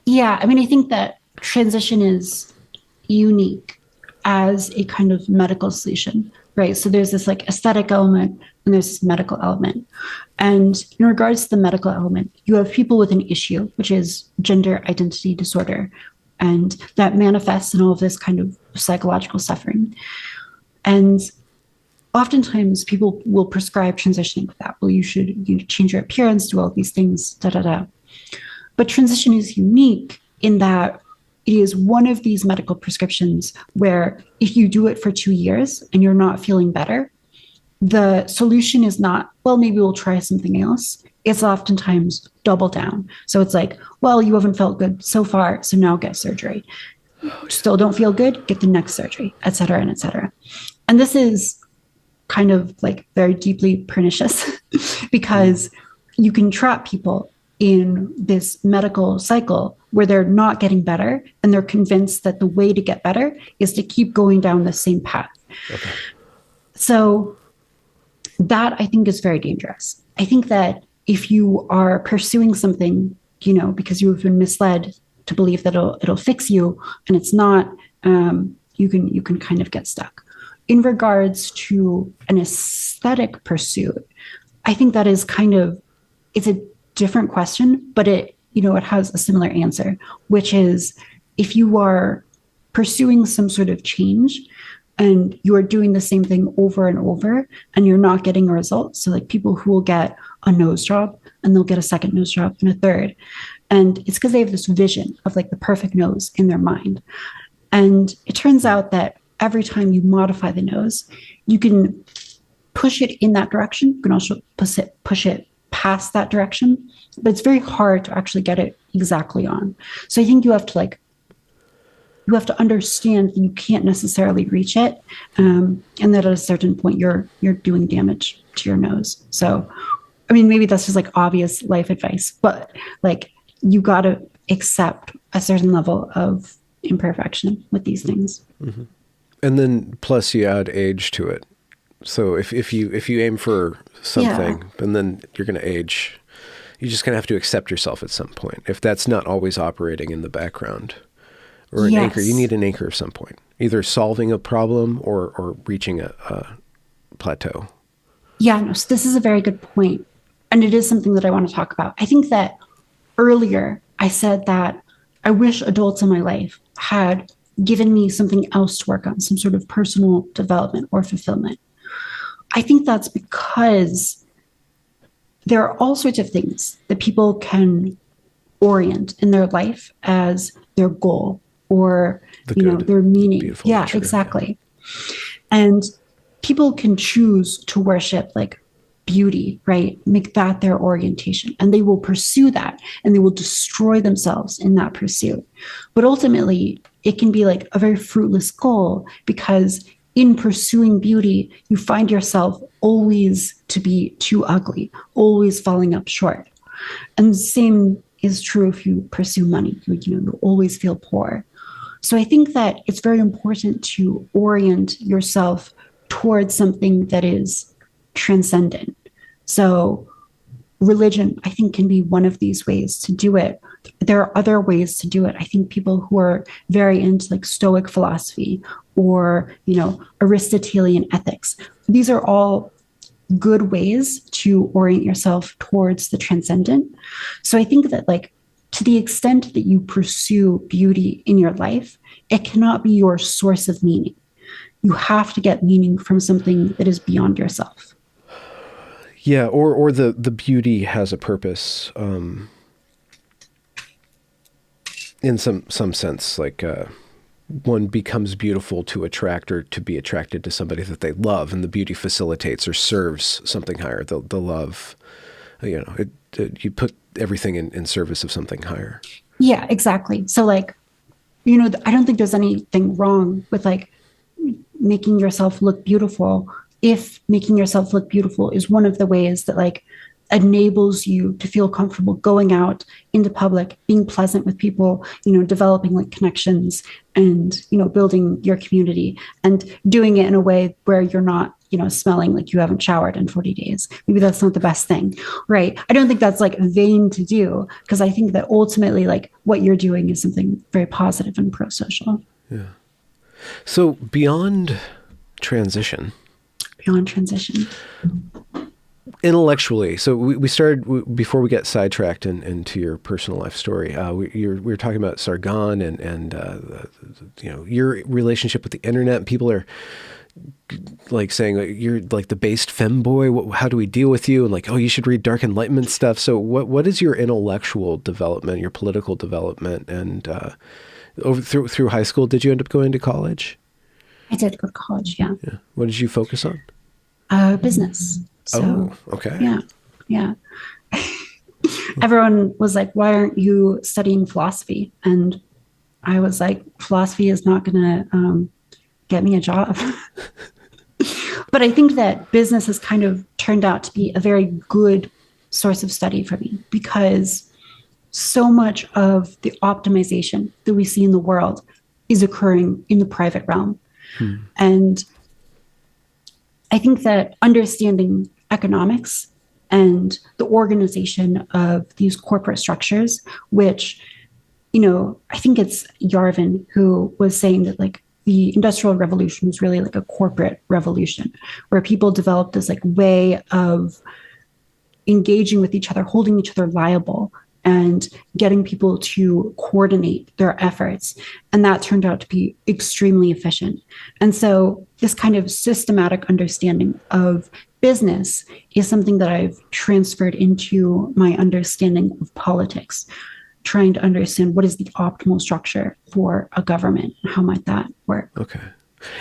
B: yeah, I mean, I think that transition is unique as a kind of medical solution, right? So there's this like aesthetic element and there's this medical element. And in regards to the medical element, you have people with an issue, which is gender identity disorder, and that manifests in all of this kind of psychological suffering. And oftentimes people will prescribe transitioning for that. Well, you change your appearance, do all these things, da da da. But transition is unique in that it is one of these medical prescriptions where if you do it for 2 years and you're not feeling better, the solution is not, well, maybe we'll try something else. It's oftentimes double down. So it's like, well, you haven't felt good so far, so now get surgery. Still don't feel good, get the next surgery, et cetera, and et cetera. And this is kind of like very deeply pernicious because you can trap people in this medical cycle where they're not getting better and they're convinced that the way to get better is to keep going down the same path. Okay. So that I think is very dangerous. I think that if you are pursuing something, because you have been misled to believe that it'll fix you and it's not, you can kind of get stuck. In regards to an aesthetic pursuit, I think that is it's a different question, but it has a similar answer, which is if you are pursuing some sort of change and you are doing the same thing over and over and you're not getting a result. So like people who will get a nose job and they'll get a second nose job and a third. And it's because they have this vision of like the perfect nose in their mind. And it turns out that every time you modify the nose, you can push it in that direction. You can also push it past that direction, but it's very hard to actually get it exactly on. So I think you have to understand that you can't necessarily reach it, and that at a certain point you're doing damage to your nose. So, I mean, maybe that's just like obvious life advice, but like you got to accept a certain level of imperfection with these things.
A: Mm-hmm. And then plus you add age to it. So if you aim for something, and then you're going to age, you're just going to have to accept yourself at some point. If that's not always operating in the background, or an anchor, you need an anchor at some point, either solving a problem or reaching a plateau.
B: Yeah, no, so this is a very good point. And it is something that I want to talk about. I think that earlier I said that I wish adults in my life had given me something else to work on, some sort of personal development or fulfillment. I think that's because there are all sorts of things that people can orient in their life as their goal or their meaning.
A: Beautiful,
B: yeah,
A: true,
B: exactly. Yeah. And people can choose to worship like beauty, right? Make that their orientation, and they will pursue that and they will destroy themselves in that pursuit. But ultimately, it can be like a very fruitless goal because in pursuing beauty, you find yourself always to be too ugly, always falling up short. And the same is true if you pursue money. You always feel poor. So I think that it's very important to orient yourself towards something that is transcendent. So religion, I think, can be one of these ways to do it. There are other ways to do it. I think people who are very into like Stoic philosophy or, Aristotelian ethics, these are all good ways to orient yourself towards the transcendent. So I think that like to the extent that you pursue beauty in your life, it cannot be your source of meaning. You have to get meaning from something that is beyond yourself.
A: Yeah, or the beauty has a purpose in some sense, like one becomes beautiful to attract or to be attracted to somebody that they love, and the beauty facilitates or serves something higher. The love, you put everything in service of something higher.
B: Yeah, exactly. So like, you know, I don't think there's anything wrong with like making yourself look beautiful if making yourself look beautiful is one of the ways that like enables you to feel comfortable going out into public, being pleasant with people, you know, developing like connections and, you know, building your community and doing it in a way where you're not, you know, smelling like you haven't showered in 40 days. Maybe that's not the best thing, right? I don't think that's like vain to do, because I think that ultimately like what you're doing is something very positive and pro-social.
A: Yeah. So beyond transition, intellectually, so we started, before we get sidetracked into your personal life story, we were talking about Sargon and you know, your relationship with the internet. And people are like saying like, you're like the based femboy. How do we deal with you? And like, oh, you should read Dark Enlightenment stuff. So what is your intellectual development, your political development, and through high school? Did you end up going to college?
B: I did go to college, yeah.
A: What did you focus on?
B: Business. So,
A: okay.
B: Yeah. Everyone was like, why aren't you studying philosophy? And I was like, philosophy is not going to get me a job. But I think that business has kind of turned out to be a very good source of study for me, because so much of the optimization that we see in the world is occurring in the private realm. And I think that understanding economics and the organization of these corporate structures, which, you know, I think it's Yarvin who was saying that like the Industrial Revolution was really like a corporate revolution, where people developed this like way of engaging with each other, holding each other liable, and getting people to coordinate their efforts. And that turned out to be extremely efficient. And so this kind of systematic understanding of business is something that I've transferred into my understanding of politics, trying to understand what is the optimal structure for a government and how might that work.
A: Okay.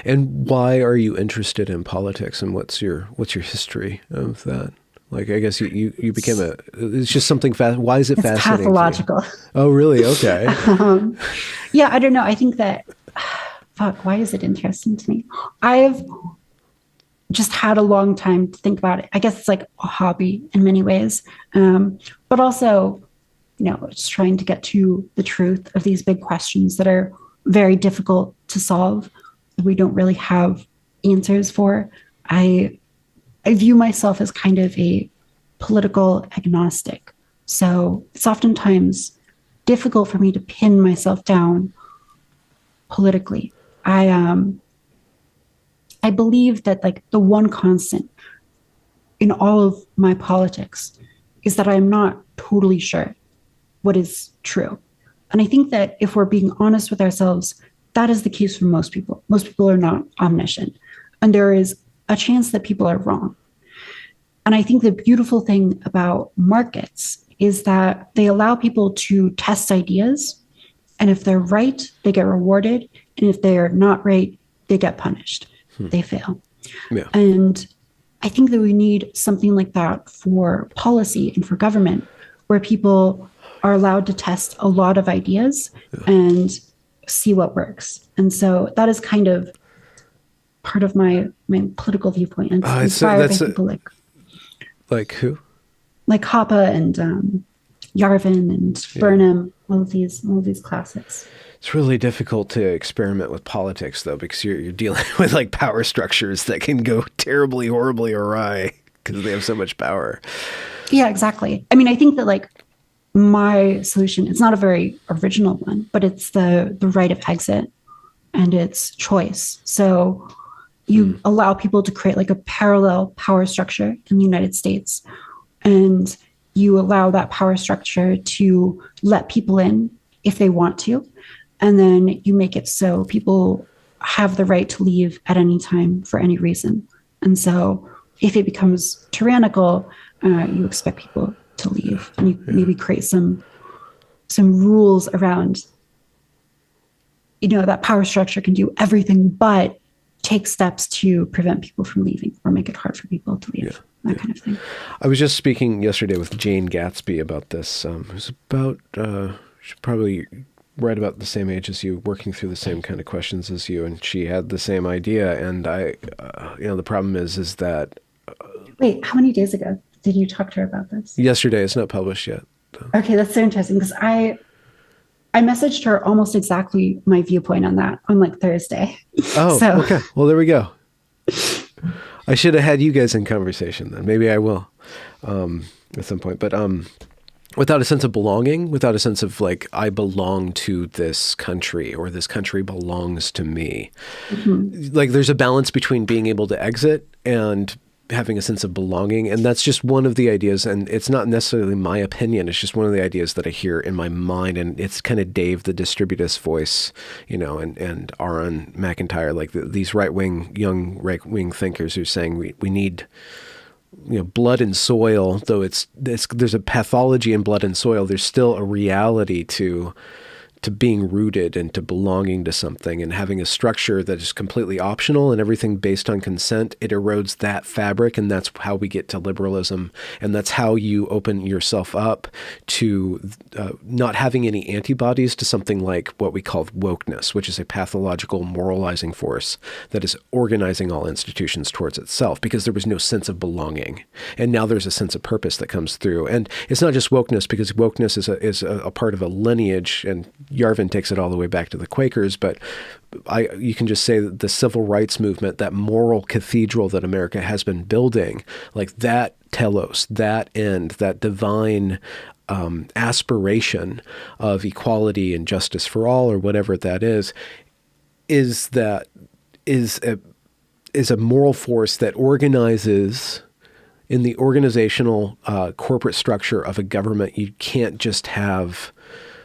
A: And why are you interested in politics, and what's your history of that? Like, I guess you became it's just something fast. Why is it
B: It's
A: fascinating?
B: pathological.
A: Oh, really? Okay.
B: Yeah, I don't know. I think that, why is it interesting to me? I've just had a long time to think about it. I guess it's like a hobby in many ways. But also, you know, just trying to get to the truth of these big questions that are very difficult to solve, that we don't really have answers for. I view myself as kind of a political agnostic. So it's oftentimes difficult for me to pin myself down politically. I believe that like the one constant in all of my politics is that I'm not totally sure what is true. And I think that if we're being honest with ourselves, that is the case for most people. Most people are not omniscient. And there is a chance that people are wrong. And I think the beautiful thing about markets is that they allow people to test ideas. And if they're right, they get rewarded. And if they're not right, they get punished. They fail.
A: Yeah.
B: And I think that we need something like that for policy and for government, where people are allowed to test a lot of ideas and see what works. And so that is kind of part of my political viewpoint, and inspired by people
A: like who?
B: Like Hoppe and Yarvin and Burnham, all of these classics.
A: It's really difficult to experiment with politics, though, because you're dealing with like power structures that can go terribly, horribly awry because they have so much power.
B: Yeah, exactly. I mean, I think that like my solution, it's not a very original one, but it's the right of exit and it's choice. So you allow people to create like a parallel power structure in the United States, and you allow that power structure to let people in if they want to. And then you make it so people have the right to leave at any time for any reason. And so if it becomes tyrannical, you expect people to leave, and you maybe create some rules around, you know, that power structure can do everything but take steps to prevent people from leaving or make it hard for people to leave. that kind of thing.
A: I was just speaking yesterday with Jane Gatsby about this. Who's about, she's probably right about the same age as you, working through the same kind of questions as you, and she had the same idea. And the problem is that.
B: Wait, how many days ago did you talk to her about this?
A: Yesterday. It's not published yet.
B: Okay, that's so interesting because I messaged her almost exactly my viewpoint on that on like Thursday.
A: Oh,
B: so,
A: okay. Well, there we go. I should have had you guys in conversation then. Maybe I will at some point. But without a sense of belonging, without a sense of like, I belong to this country or this country belongs to me. Mm-hmm. Like there's a balance between being able to exit and having a sense of belonging. And that's just one of the ideas. And it's not necessarily my opinion. It's just one of the ideas that I hear in my mind. And it's kind of Dave, the distributist voice, and Aaron McIntyre, like these young right-wing thinkers who are saying we need, blood and soil, though there's a pathology in blood and soil. There's still a reality to being rooted and to belonging to something, and having a structure that is completely optional and everything based on consent. It erodes that fabric, and that's how we get to liberalism. And that's how you open yourself up to not having any antibodies to something like what we call wokeness, which is a pathological moralizing force that is organizing all institutions towards itself, because there was no sense of belonging. And now there's a sense of purpose that comes through. And it's not just wokeness, because wokeness is a part of a lineage, and Yarvin takes it all the way back to the Quakers, but you can just say that the civil rights movement, that moral cathedral that America has been building, like that telos, that end, that divine aspiration of equality and justice for all, or whatever that is a moral force that organizes in the organizational corporate structure of a government. You can't just have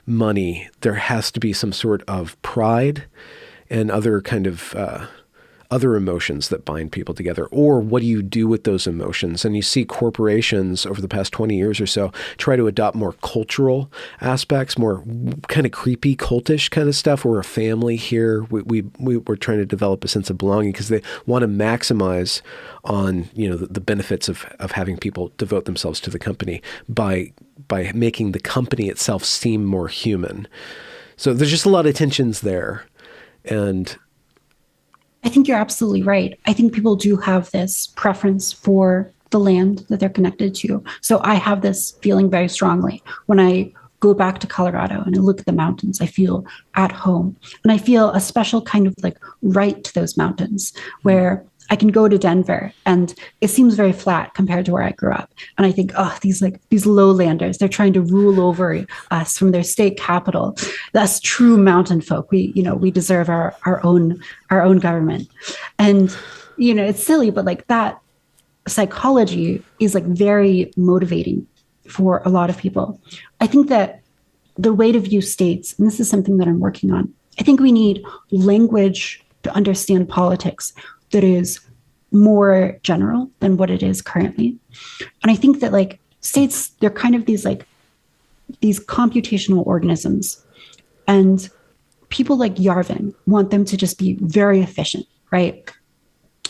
A: money. There has to be some sort of pride and other kind of other emotions that bind people together. Or what do you do with those emotions? And you see corporations over the past 20 years or so try to adopt more cultural aspects, more kind of creepy, cultish kind of stuff. We're a family here. We're trying to develop a sense of belonging because they want to maximize on the benefits of having people devote themselves to the company by making the company itself seem more human. So there's just a lot of tensions there. And
B: I think you're absolutely right. I think people do have this preference for the land that they're connected to. So I have this feeling very strongly when I go back to Colorado and I look at the mountains. I feel at home, and I feel a special kind of like right to those mountains, where I can go to Denver and it seems very flat compared to where I grew up. And I think, these lowlanders, they're trying to rule over us from their state capital. That's true mountain folk. We deserve our own government. And, it's silly, but like that psychology is like very motivating for a lot of people. I think that the way to view states, and this is something that I'm working on, I think we need language to understand politics that is more general than what it is currently. And I think that like states, they're kind of these computational organisms, and people like Yarvin want them to just be very efficient, right?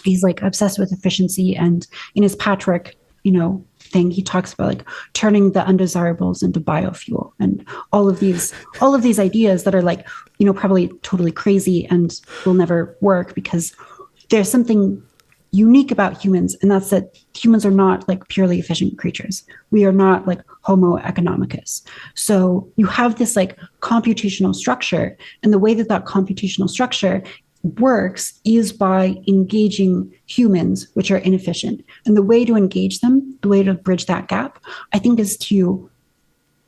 B: He's like obsessed with efficiency, and in his Patrick, thing, he talks about like turning the undesirables into biofuel, and all of these ideas that are like, probably totally crazy and will never work, because there's something unique about humans, and that's that humans are not like purely efficient creatures. We are not like Homo economicus. So you have this like computational structure, and the way that computational structure works is by engaging humans, which are inefficient. And the way to engage them, the way to bridge that gap, I think, is to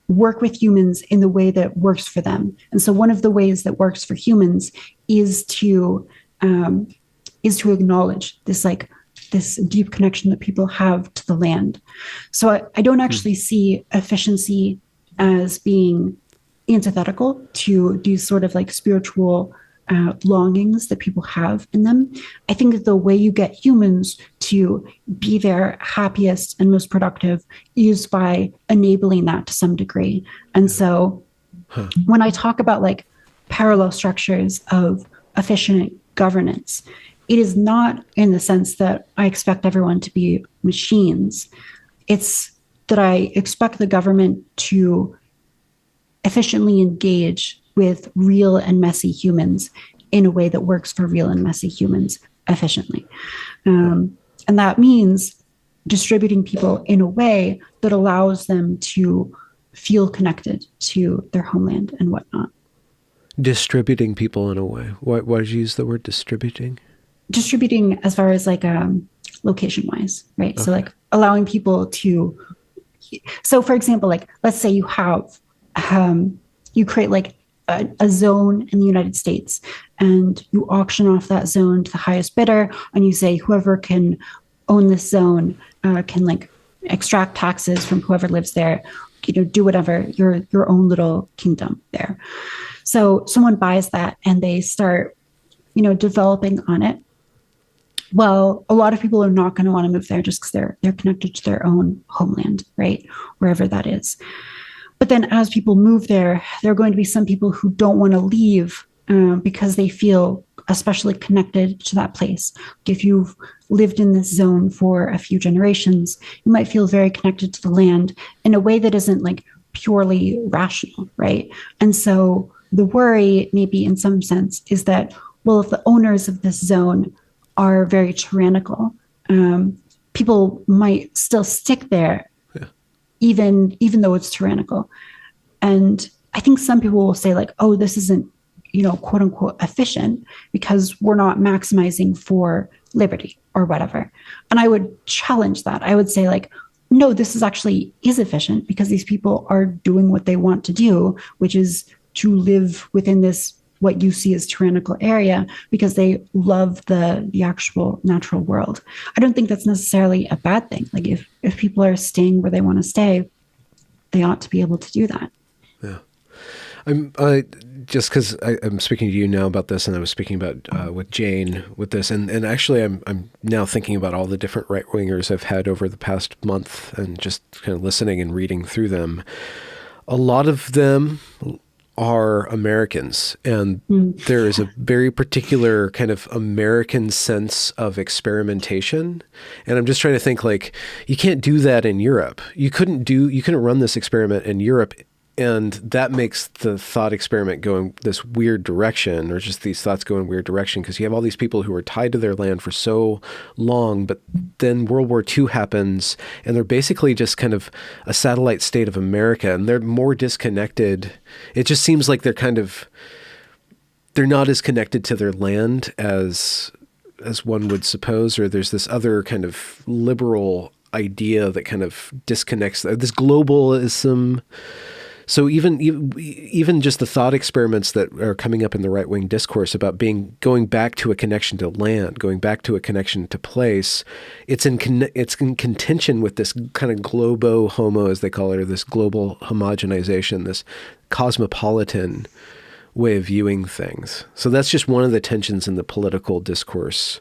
B: work with humans in the way that works for them. And so one of the ways that works for humans is to acknowledge this deep connection that people have to the land. So I don't actually see efficiency as being antithetical to these sort of like spiritual longings that people have in them. I think that the way you get humans to be their happiest and most productive is by enabling that to some degree. And so when I talk about like parallel structures of efficient governance, it is not in the sense that I expect everyone to be machines. It's that I expect the government to efficiently engage with real and messy humans in a way that works for real and messy humans efficiently. And that means distributing people in a way that allows them to feel connected to their homeland and whatnot.
A: Distributing people in a way. Why did you use the word distributing?
B: Distributing as far as like location wise, right? Okay. So like allowing people to, so for example, like let's say you have, you create like a zone in the United States and you auction off that zone to the highest bidder and you say whoever can own this zone can like extract taxes from whoever lives there, you know, do whatever, your own little kingdom there. So someone buys that and they start, you know, developing on it. Well, a lot of people are not going to want to move there just because they're connected to their own homeland, right? Wherever that is. But then as people move there, there are going to be some people who don't want to leave because they feel especially connected to that place. If you've lived in this zone for a few generations, you might feel very connected to the land in a way that isn't like purely rational, right? And so the worry, maybe in some sense, is that, well, if the owners of this zone are very tyrannical, people might still stick there, even though it's tyrannical. And I think some people will say like, oh, this isn't, you know, quote unquote efficient because we're not maximizing for liberty or whatever. And I would challenge that. I would say like, no, this is efficient because these people are doing what they want to do, which is to live within this, what you see as tyrannical area, because they love the actual natural world. I don't think that's necessarily a bad thing. Like if people are staying where they want to stay, they ought to be able to do that.
A: Yeah. I'm just because I'm speaking to you now about this, and I was speaking about with Jane with this, and actually I'm now thinking about all the different right wingers I've had over the past month, and just kind of listening and reading through them. A lot of them are Americans, and there is a very particular kind of American sense of experimentation. And I'm just trying to think like, you can't do that in Europe. You couldn't run this experiment in Europe. And that makes the thought experiment go in this weird direction, or just these thoughts go in weird direction, because you have all these people who are tied to their land for so long, but then World War II happens, and they're basically just kind of a satellite state of America, and they're more disconnected. It just seems like they're not as connected to their land as one would suppose, or there's this other kind of liberal idea that kind of disconnects this globalism. So even just the thought experiments that are coming up in the right-wing discourse about going back to a connection to land, going back to a connection to place, it's in contention with this kind of globo homo, as they call it, or this global homogenization, this cosmopolitan way of viewing things. So that's just one of the tensions in the political discourse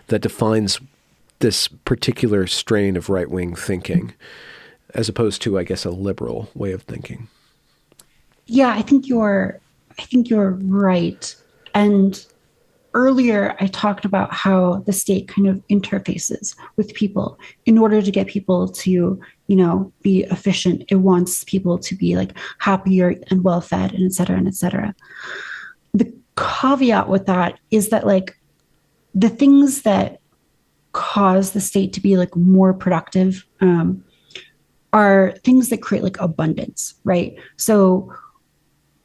A: that defines this particular strain of right-wing thinking, as opposed to, I guess, a liberal way of thinking.
B: Yeah, I think you're right. And earlier I talked about how the state kind of interfaces with people in order to get people to, you know, be efficient. It wants people to be like happier and well-fed and et cetera and et cetera. The caveat with that is that like the things that cause the state to be like more productive are things that create like abundance, right? So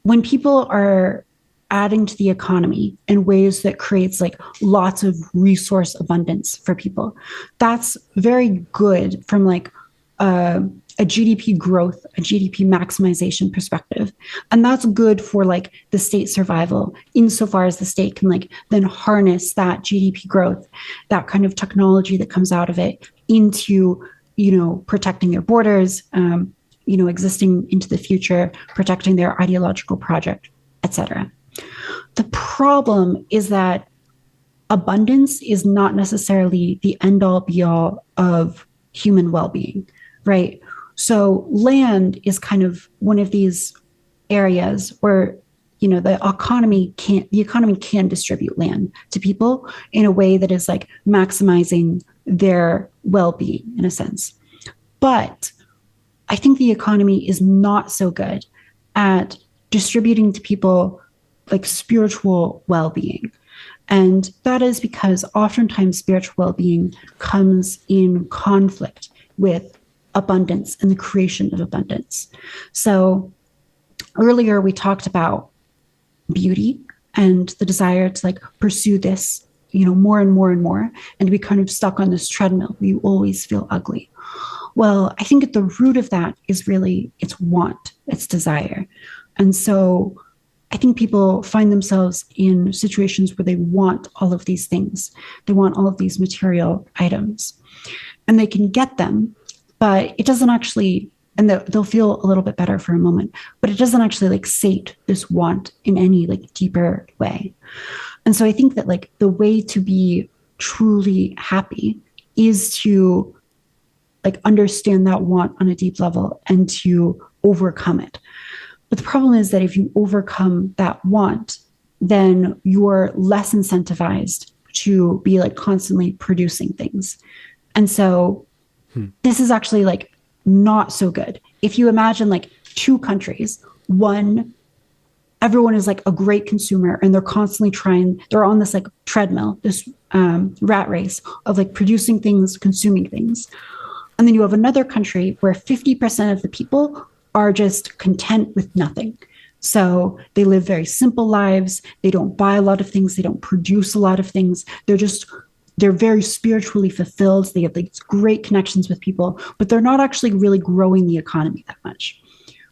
B: when people are adding to the economy in ways that creates like lots of resource abundance for people, that's very good from like a GDP growth, a GDP maximization perspective. And that's good for like the state survival, insofar as the state can like then harness that GDP growth, that kind of technology that comes out of it into, you know, protecting their borders, you know, existing into the future, protecting their ideological project, etc. The problem is that abundance is not necessarily the end-all be-all of human well-being, right? So land is kind of one of these areas where the economy can distribute land to people in a way that is like maximizing their well-being in a sense. But I think the economy is not so good at distributing to people like spiritual well-being. And that is because oftentimes spiritual well-being comes in conflict with abundance and the creation of abundance. So earlier we talked about beauty and the desire to like pursue this, more and more and more, and to be kind of stuck on this treadmill where you always feel ugly. Well, I think at the root of that is really it's want, it's desire. And so I think people find themselves in situations where they want all of these things. They want all of these material items and they can get them, but it doesn't actually, and they'll feel a little bit better for a moment, but it doesn't actually like sate this want in any like deeper way. And so I think that like the way to be truly happy is to like understand that want on a deep level and to overcome it. But the problem is that if you overcome that want, then you're less incentivized to be like constantly producing things. And so this is actually like not so good. If you imagine like two countries, one, everyone is like a great consumer and they're constantly they're on this like treadmill, this rat race of like producing things, consuming things. And then you have another country where 50% of the people are just content with nothing. So they live very simple lives. They don't buy a lot of things. They don't produce a lot of things. They're very spiritually fulfilled. They have like great connections with people, but they're not actually really growing the economy that much.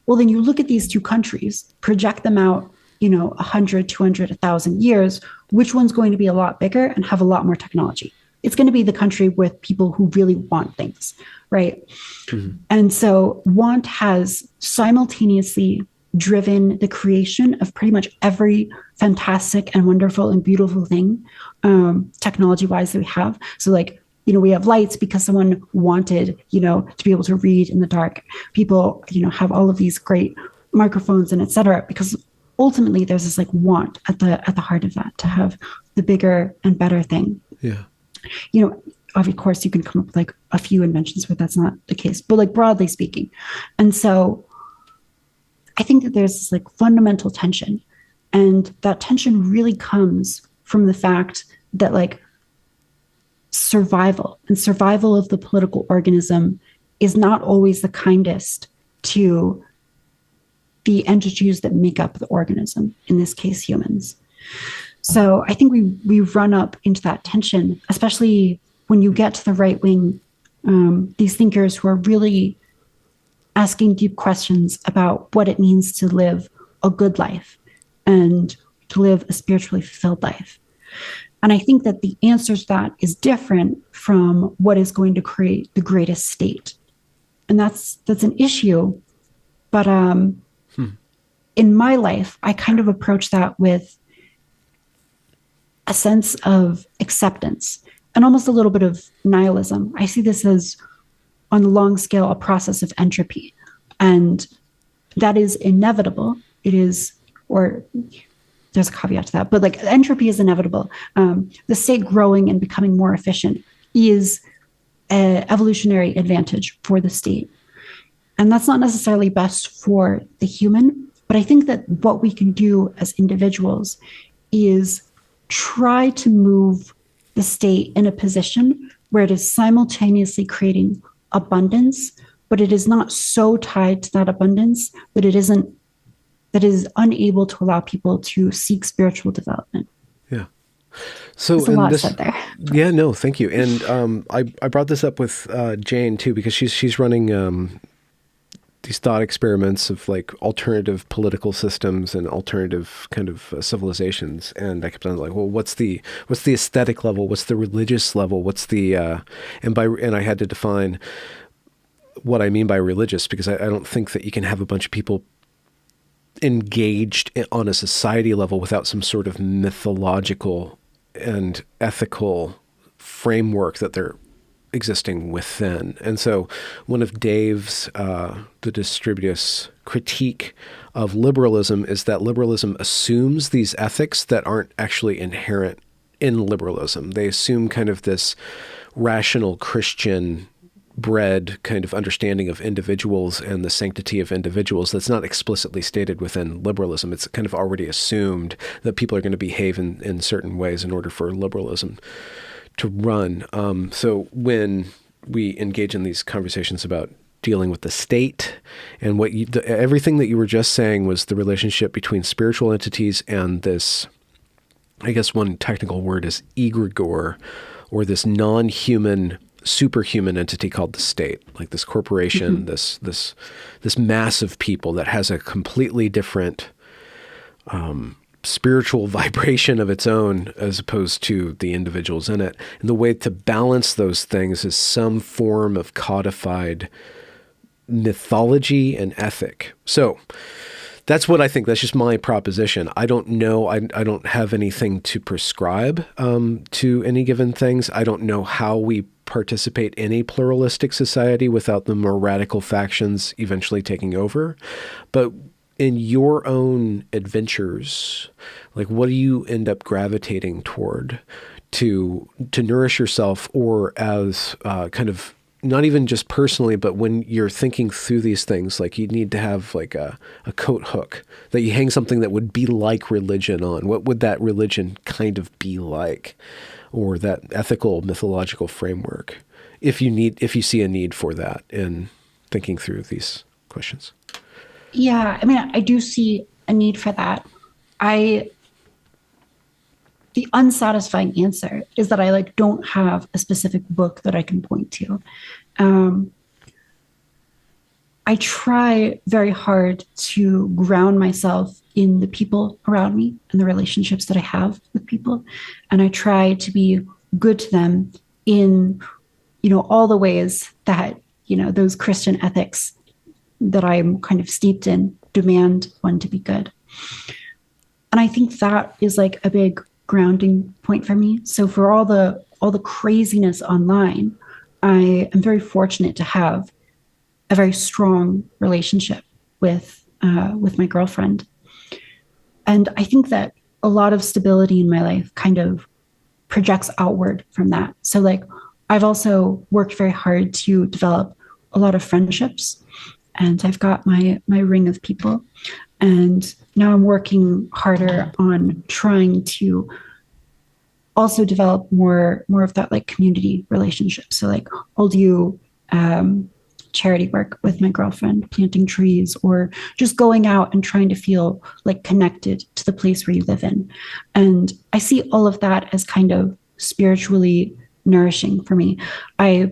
B: Well, then you look at these two countries, project them out, 100, 200, 1,000 years, which one's going to be a lot bigger and have a lot more technology? It's going to be the country with people who really want things, right? Mm-hmm. And so want has simultaneously driven the creation of pretty much every fantastic and wonderful and beautiful thing, technology-wise, that we have. So like, we have lights because someone wanted, to be able to read in the dark. People, have all of these great microphones and et cetera, because ultimately there's this like want at the heart of that, to have the bigger and better thing.
A: Yeah.
B: Of course you can come up with like a few inventions where that's not the case, but like broadly speaking. And so I think that there's this like fundamental tension, and that tension really comes from the fact that like survival of the political organism is not always the kindest to the entities that make up the organism, in this case, humans. So I think we run up into that tension, especially when you get to the right wing, these thinkers who are really asking deep questions about what it means to live a good life and to live a spiritually fulfilled life. And I think that the answer to that is different from what is going to create the greatest state. And that's an issue. But in my life, I kind of approach that with a sense of acceptance and almost a little bit of nihilism. I see this as, on the long scale, a process of entropy. And that is inevitable. It is, or there's a caveat to that, but like entropy is inevitable. The state growing and becoming more efficient is an evolutionary advantage for the state. And that's not necessarily best for the human, but I think that what we can do as individuals is try to move the state in a position where it is simultaneously creating abundance, but it is not so tied to that abundance that it is unable to allow people to seek spiritual development.
A: Yeah. So
B: there's a lot said there.
A: Yeah, no, thank you. And I brought this up with Jane too, because she's running these thought experiments of like alternative political systems and alternative kind of civilizations. And I kept on like, well, what's the aesthetic level? What's the religious level? What's the and I had to define what I mean by religious, because I don't think that you can have a bunch of people engaged on a society level without some sort of mythological and ethical framework that they're existing within. And so one of Dave's, the Distributus critique of liberalism is that liberalism assumes these ethics that aren't actually inherent in liberalism. They assume kind of this rational Christian bred kind of understanding of individuals and the sanctity of individuals that's not explicitly stated within liberalism. It's kind of already assumed that people are going to behave in certain ways in order for liberalism to run. So when we engage in these conversations about dealing with the state and what everything that you were just saying was the relationship between spiritual entities and this, I guess one technical word is egregore, or this non-human superhuman entity called the state, like this corporation, this mass of people that has a completely different spiritual vibration of its own as opposed to the individuals in it. And the way to balance those things is some form of codified mythology and ethic. So that's what I think. That's just my proposition. I don't know. I don't have anything to prescribe to any given things. I don't know how we participate in a pluralistic society without the more radical factions eventually taking over. But in your own adventures, like what do you end up gravitating toward to nourish yourself, or as kind of not even just personally, but when you're thinking through these things, like you need to have like a coat hook that you hang something that would be like religion on. What would that religion kind of be like? Or that ethical mythological framework, if you see a need for that in thinking through these questions.
B: Yeah, I mean, I do see a need for that. The unsatisfying answer is that I don't have a specific book that I can point to. I try very hard to ground myself in the people around me and the relationships that I have with people. And I try to be good to them in, all the ways that, those Christian ethics that I'm kind of steeped in demand one to be good. And I think that is like a big grounding point for me. So for all the craziness online, I am very fortunate to have a very strong relationship with my girlfriend. And I think that a lot of stability in my life kind of projects outward from that. So I've also worked very hard to develop a lot of friendships, and I've got my ring of people. And now I'm working harder on trying to also develop more of that community relationship. So I'll do charity work with my girlfriend, planting trees, or just going out and trying to feel connected to the place where you live in. And I see all of that as kind of spiritually nourishing for me. I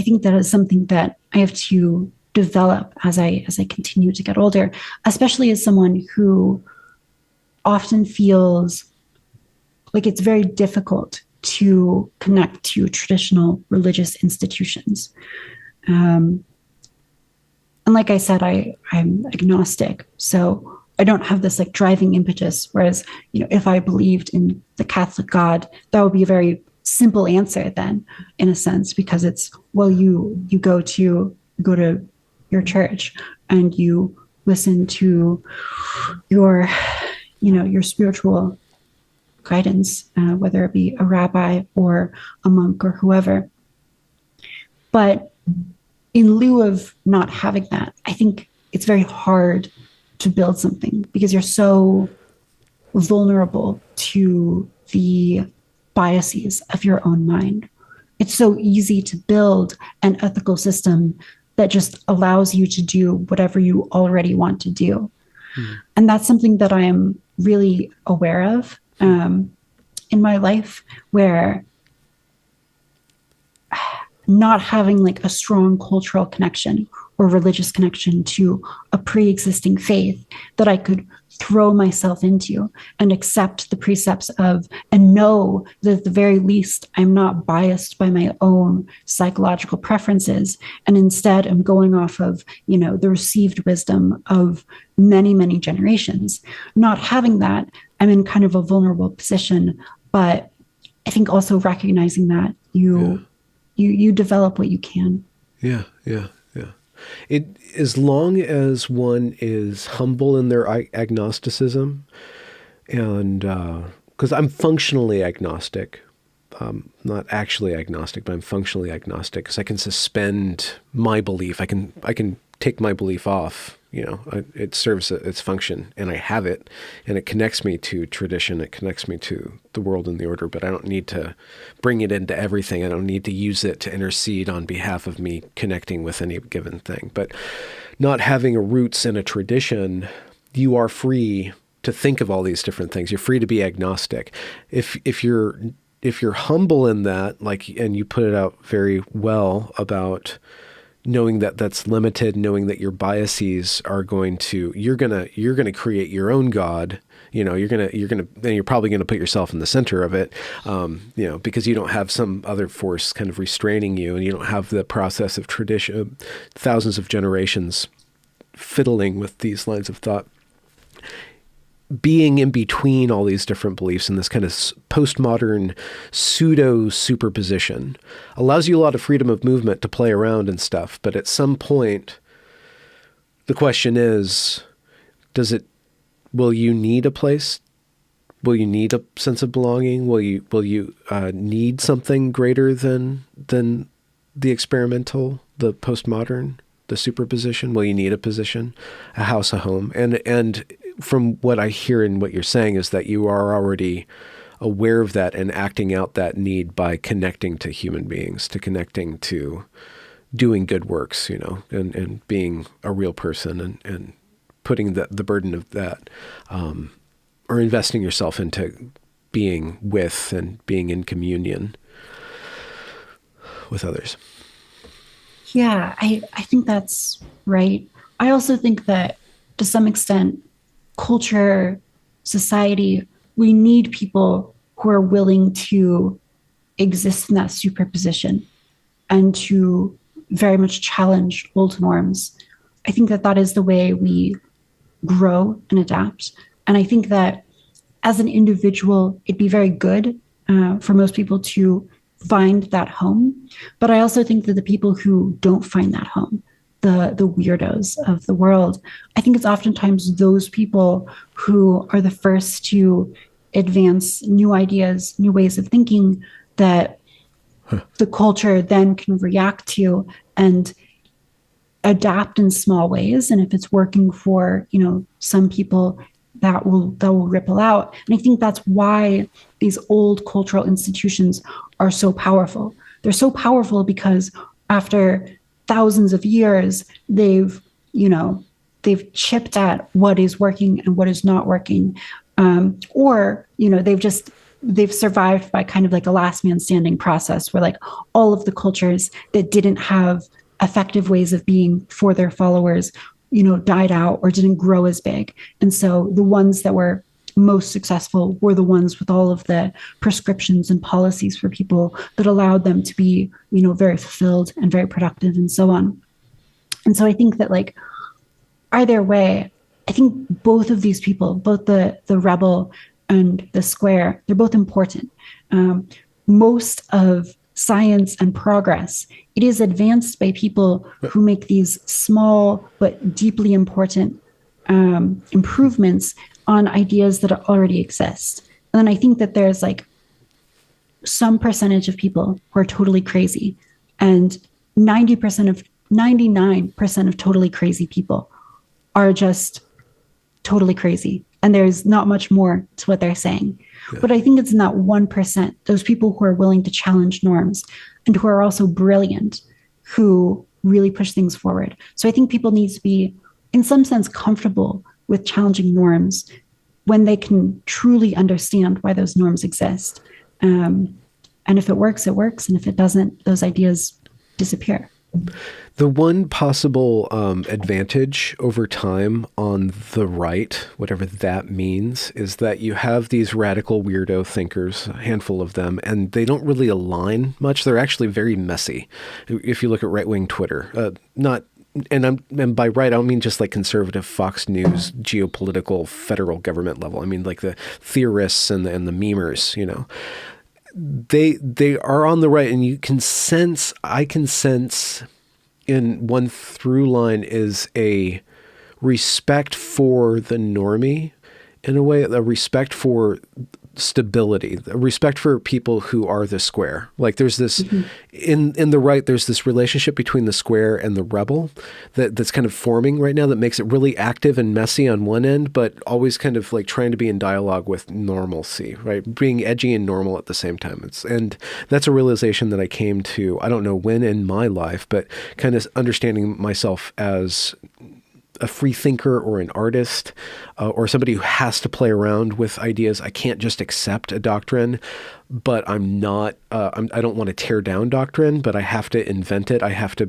B: think that is something that I have to develop as I continue to get older, especially as someone who often feels like it's very difficult to connect to traditional religious institutions. And like I said, I'm agnostic, so I don't have this driving impetus. Whereas, if I believed in the Catholic God, that would be a very simple answer then, in a sense, because it's, well, you go to your church and you listen to your spiritual guidance, whether it be a rabbi or a monk or whoever. But in lieu of not having that, I think it's very hard to build something because you're so vulnerable to the biases of your own mind. It's so easy to build an ethical system that just allows you to do whatever you already want to do. And that's something that I am really aware of in my life, where not having a strong cultural connection or religious connection to a pre-existing faith that I could throw myself into and accept the precepts of, and know that at the very least, I'm not biased by my own psychological preferences. And instead I'm going off of, the received wisdom of many, many generations. Not having that, I'm in kind of a vulnerable position, but I think also recognizing that You develop what you can.
A: Yeah, yeah, yeah. It, as long as one is humble in their agnosticism, and because I'm functionally agnostic, not actually agnostic, but I'm functionally agnostic because I can suspend my belief. I can take my belief off. You know, it serves its function, and I have it, and it connects me to tradition. It connects me to the world and the order. But I don't need to bring it into everything. I don't need to use it to intercede on behalf of me connecting with any given thing. But not having a roots in a tradition, you are free to think of all these different things. You're free to be agnostic. If you're humble in that, like, and you put it out very well about knowing that that's limited, knowing that your biases are you're gonna create your own God. You know, and you're probably gonna put yourself in the center of it. You know, because you don't have some other force kind of restraining you, and you don't have the process of tradition, thousands of generations fiddling with these lines of thought. Being in between all these different beliefs in this kind of postmodern pseudo superposition allows you a lot of freedom of movement to play around and stuff. But at some point, the question is, will you need a place? Will you need a sense of belonging? Will you need something greater than the experimental, the postmodern, the superposition? Will you need a position, a house, a home? And from what I hear in what you're saying is that you are already aware of that and acting out that need by connecting to human beings, to connecting to doing good works, you know, and being a real person and putting the burden of that, or investing yourself into being with and being in communion with others.
B: Yeah, I think that's right. I also think that to some extent, culture, society, we need people who are willing to exist in that superposition and to very much challenge old norms. I think that is the way we grow and adapt. And I think that as an individual, it'd be very good for most people to find that home. But I also think that the people who don't find that home, the weirdos of the world, I think it's oftentimes those people who are the first to advance new ideas, new ways of thinking that the culture then can react to and adapt in small ways. And if it's working for, you know, some people, that will ripple out. And I think that's why these old cultural institutions are so powerful. They're so powerful because after thousands of years, they've chipped at what is working and what is not working. Or, you know, they've survived by kind of like a last man standing process where like all of the cultures that didn't have effective ways of being for their followers, you know, died out or didn't grow as big. And so the ones that were most successful were the ones with all of the prescriptions and policies for people that allowed them to be, you know, very fulfilled and very productive and so on. And so I think that like either way, I think both of these people, both the rebel and the square, they're both important. Most of science and progress, it is advanced by people who make these small but deeply important improvements on ideas that already exist. And I think that there's like some percentage of people who are totally crazy, and 99% of totally crazy people are just totally crazy. And there's not much more to what they're saying. Yeah. But I think it's in that 1%, those people who are willing to challenge norms and who are also brilliant, who really push things forward. So I think people need to be, in some sense, comfortable with challenging norms when they can truly understand why those norms exist. And if it works, it works. And if it doesn't, those ideas disappear.
A: The one possible advantage over time on the right, whatever that means, is that you have these radical weirdo thinkers, a handful of them, and they don't really align much. They're actually very messy. If you look at right-wing Twitter, and by right, I don't mean just like conservative Fox News, geopolitical, federal government level. I mean like the theorists and the memers, you know. they are on the right, and I can sense in one through line is a respect for the normie, in a way, a respect for stability, a respect for people who are the square. Like there's this in the right, there's this relationship between the square and the rebel that's kind of forming right now that makes it really active and messy on one end, but always kind of like trying to be in dialogue with normalcy, right? Being edgy and normal at the same time. And that's a realization that I came to, I don't know when in my life, but kind of understanding myself as a free thinker or an artist, or somebody who has to play around with ideas. I can't just accept a doctrine, but I'm not, I don't want to tear down doctrine, but I have to invent it. It has to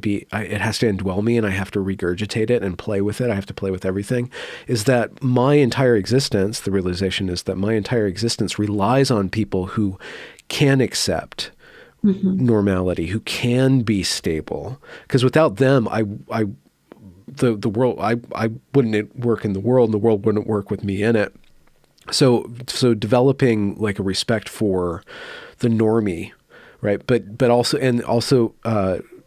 A: indwell me, and I have to regurgitate it and play with it. I have to play with everything. Is that my entire existence, the realization is that my entire existence relies on people who can accept normality, who can be stable. Because without them, the world, I wouldn't work in the world, and the world wouldn't work with me in it. So developing like a respect for the normie, right? But also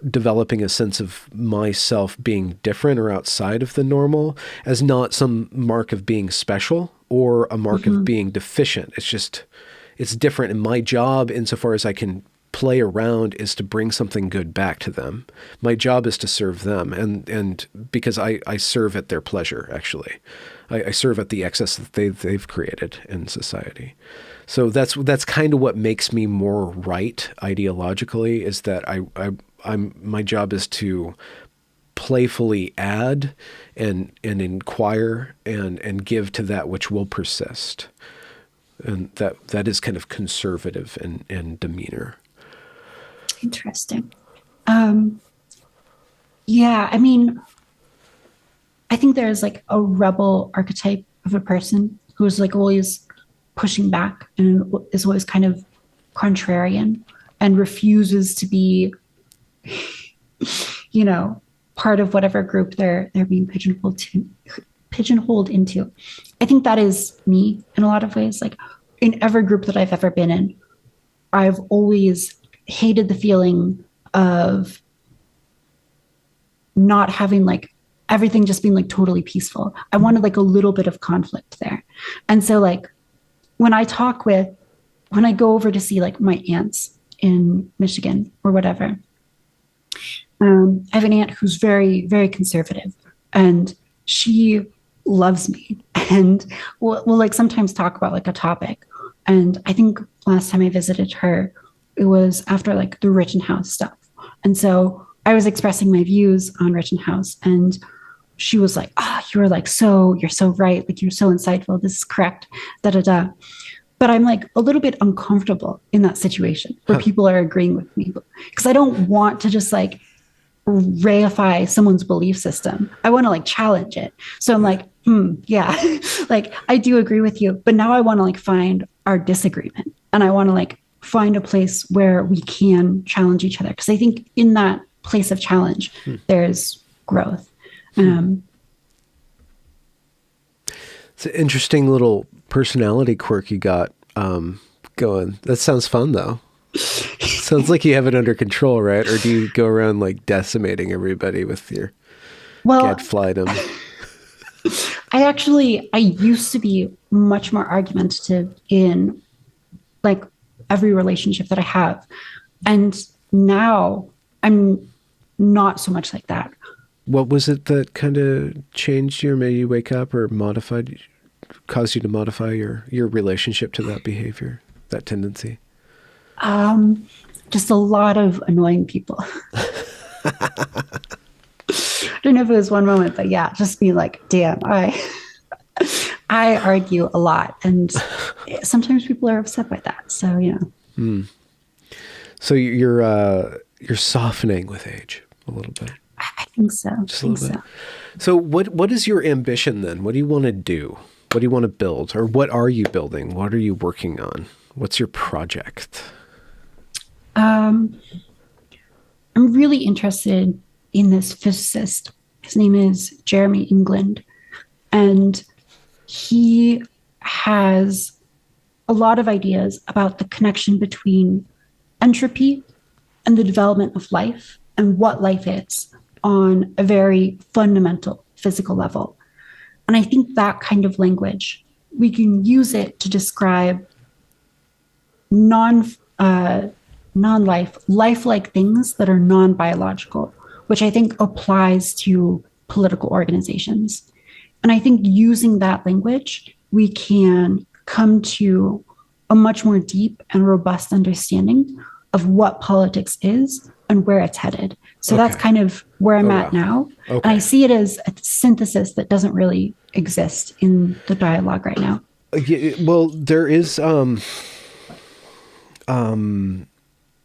A: developing a sense of myself being different or outside of the normal as not some mark of being special or a mark of being deficient. It's just, it's different. And my job, insofar as I can play around, is to bring something good back to them. My job is to serve them. And because I serve at their pleasure, actually. I serve at the excess that they've created in society. So that's kind of what makes me more right ideologically, is that my job is to playfully add and inquire and give to that which will persist. And that is kind of conservative in demeanor.
B: Interesting. Yeah, I mean, I think there's like a rebel archetype of a person who's like always pushing back and is always kind of contrarian and refuses to be, part of whatever group they're being pigeonholed into. I think that is me in a lot of ways. Like in every group that I've ever been in, I've always hated the feeling of not having like everything just being like totally peaceful. I wanted like a little bit of conflict there. And so like when I go over to see like my aunts in Michigan or whatever, I have an aunt who's very, very conservative, and she loves me and we'll like sometimes talk about like a topic. And I think last time I visited her, it was after like the Rittenhouse stuff. And so I was expressing my views on Rittenhouse, and she was like, you're so right. Like, you're so insightful. This is correct. Da, da, da. But I'm like a little bit uncomfortable in that situation where people are agreeing with me, because I don't want to just like reify someone's belief system. I want to like challenge it. So I'm like, yeah, like I do agree with you, but now I want to like find our disagreement, and I want to like find a place where we can challenge each other. Because I think in that place of challenge, there's growth.
A: It's an interesting little personality quirk you got going. That sounds fun, though. Sounds like you have it under control, right? Or do you go around like decimating everybody with your gadflydom?
B: I used to be much more argumentative in like every relationship that I have. And now I'm not so much like that.
A: What was it that kind of changed you, or made you wake up, or caused you to modify your relationship to that behavior, that tendency?
B: Just a lot of annoying people. I don't know if it was one moment, but yeah, just be like, damn, I argue a lot, and sometimes people are upset by that. So,
A: So you're softening with age a little bit.
B: I think so.
A: Just a little bit. So what is your ambition then? What do you want to do? What do you want to build? Or what are you building? What are you working on? What's your project?
B: I'm really interested in this physicist. His name is Jeremy England. And he has a lot of ideas about the connection between entropy and the development of life and what life is on a very fundamental physical level. And I think that kind of language, we can use it to describe non non-life, lifelike things that are non-biological, which I think applies to political organizations. And I think using that language, we can come to a much more deep and robust understanding of what politics is and where it's headed. So that's kind of where I'm at now. And I see it as a synthesis that doesn't really exist in the dialogue right now.
A: Well, there is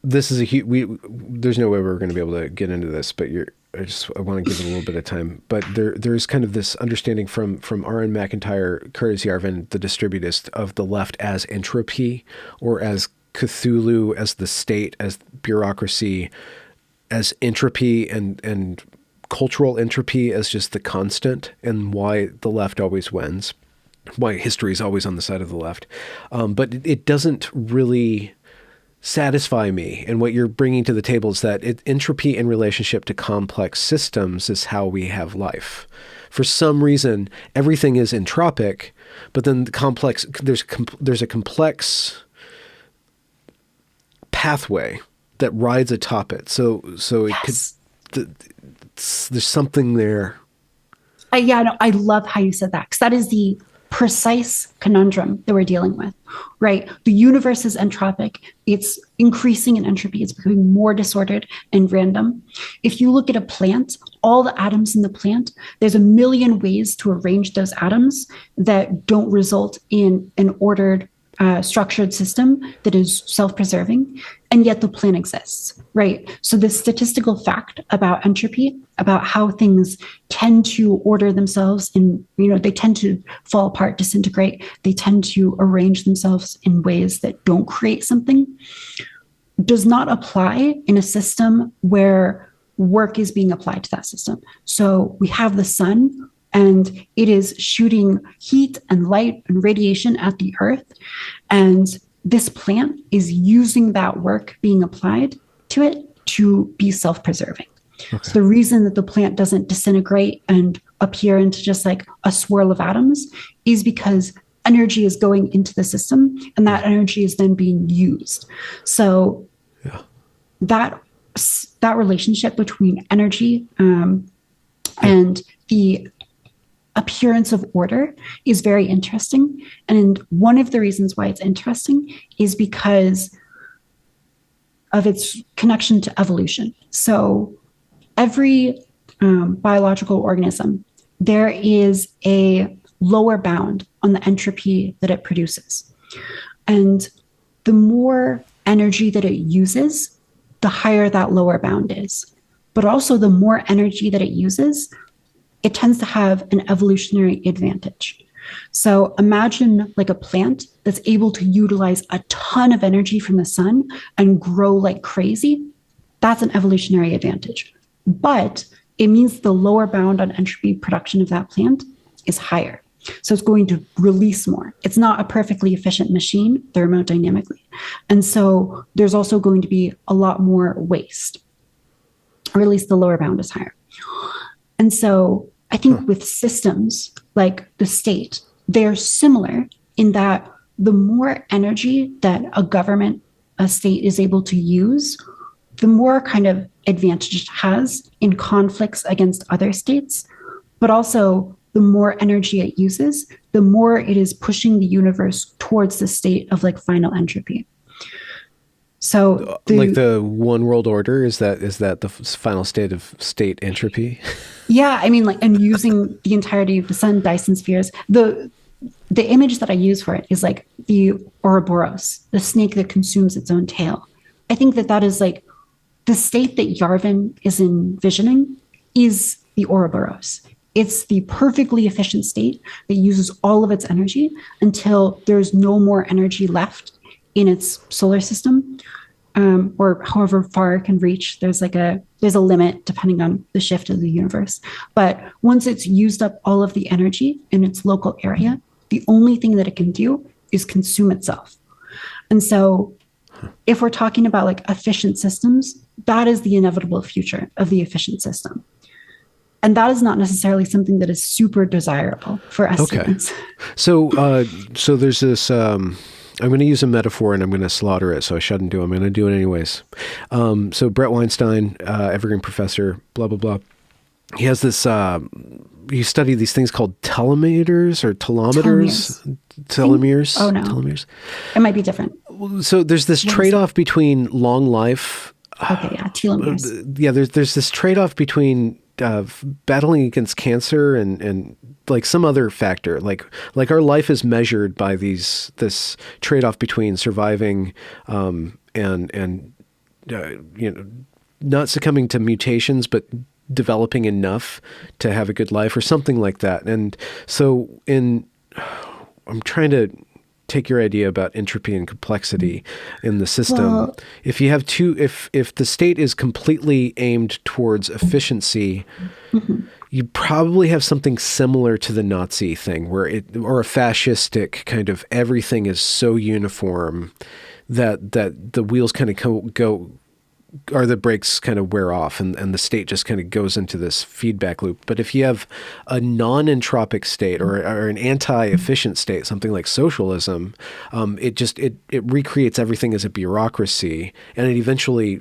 A: this is a huge, there's no way we're going to be able to get into this, but I want to give it a little bit of time. But there's kind of this understanding from R.N. McIntyre, Curtis Yarvin, the distributist, of the left as entropy, or as Cthulhu, as the state, as bureaucracy, as entropy, and cultural entropy as just the constant, and why the left always wins, why history is always on the side of the left. But it doesn't really satisfy me. And what you're bringing to the table is that entropy in relationship to complex systems is how we have life. For some reason, everything is entropic, but then there's a complex pathway that rides atop it. So it could, there's something there.
B: I love how you said that, because that is the precise conundrum that we're dealing with, right? The universe is entropic. It's increasing in entropy. It's becoming more disordered and random. If you look at a plant, all the atoms in the plant, there's a million ways to arrange those atoms that don't result in an ordered, structured system that is self-preserving, and yet the plant exists, right? So the statistical fact about entropy, about how things tend to order themselves in, they tend to fall apart, disintegrate, they tend to arrange themselves in ways that don't create something, does not apply in a system where work is being applied to that system. So we have the sun, and it is shooting heat and light and radiation at the earth. And this plant is using that work being applied to it to be self-preserving. Okay. So the reason that the plant doesn't disintegrate and appear into just like a swirl of atoms is because energy is going into the system, and that energy is then being used. So that relationship between energy and the appearance of order is very interesting. And one of the reasons why it's interesting is because of its connection to evolution. So every biological organism, there is a lower bound on the entropy that it produces. And the more energy that it uses, the higher that lower bound is. But also the more energy that it uses, it tends to have an evolutionary advantage. So imagine like a plant that's able to utilize a ton of energy from the sun and grow like crazy. That's an evolutionary advantage. But it means the lower bound on entropy production of that plant is higher. So it's going to release more. It's not a perfectly efficient machine thermodynamically. And so there's also going to be a lot more waste, or at least the lower bound is higher. And so I think with systems like the state, they're similar in that the more energy that a state is able to use, the more kind of advantage it has in conflicts against other states, but also the more energy it uses, the more it is pushing the universe towards the state of like final entropy. So
A: like the one world order, is that the final state of state entropy?
B: Yeah, I mean, like, and using the entirety of the sun, Dyson spheres. The image that I use for it is like the Ouroboros, the snake that consumes its own tail. I think that is like the state that Yarvin is envisioning is the Ouroboros. It's the perfectly efficient state that uses all of its energy until there's no more energy left in its solar system, or however far it can reach. There's a limit depending on the shift of the universe. But once it's used up all of the energy in its local area, the only thing that it can do is consume itself. And so if we're talking about like efficient systems, that is the inevitable future of the efficient system. And that is not necessarily something that is super desirable for us humans.
A: So there's this, I'm going to use a metaphor and I'm going to slaughter it, so I shouldn't do it. I'm going to do it anyways. So Brett Weinstein, evergreen professor, blah, blah, blah. He has this, he studied these things called telomeres or telomeres. Telomeres.
B: Oh, no.
A: Telomeres.
B: It might be different.
A: So there's this trade-off between long life.
B: Okay, yeah, telomeres.
A: Yeah, there's this trade-off between battling against cancer and like some other factor, like our life is measured by this trade-off between surviving and not succumbing to mutations, but developing enough to have a good life or something like that. And so I'm trying to take your idea about entropy and complexity in the system. Well, if you have if the state is completely aimed towards efficiency, you probably have something similar to the Nazi thing or a fascistic kind of everything is so uniform that the wheels kind of go or the brakes kind of wear off and the state just kind of goes into this feedback loop. But if you have a non-entropic state or an anti-efficient state, something like socialism, it recreates everything as a bureaucracy, and it eventually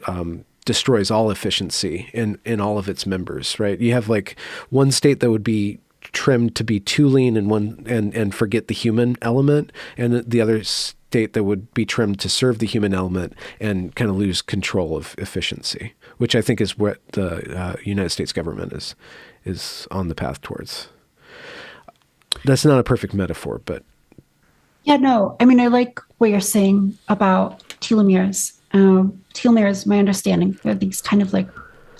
A: destroys all efficiency in all of its members, right? You have like one state that would be trimmed to be too lean and forget the human element, and the other state that would be trimmed to serve the human element and kind of lose control of efficiency, which I think is what the United States government is on the path towards. That's not a perfect metaphor, but.
B: Yeah, no, I mean, I like what you're saying about telomeres. Telomeres, my understanding, they're these kind of like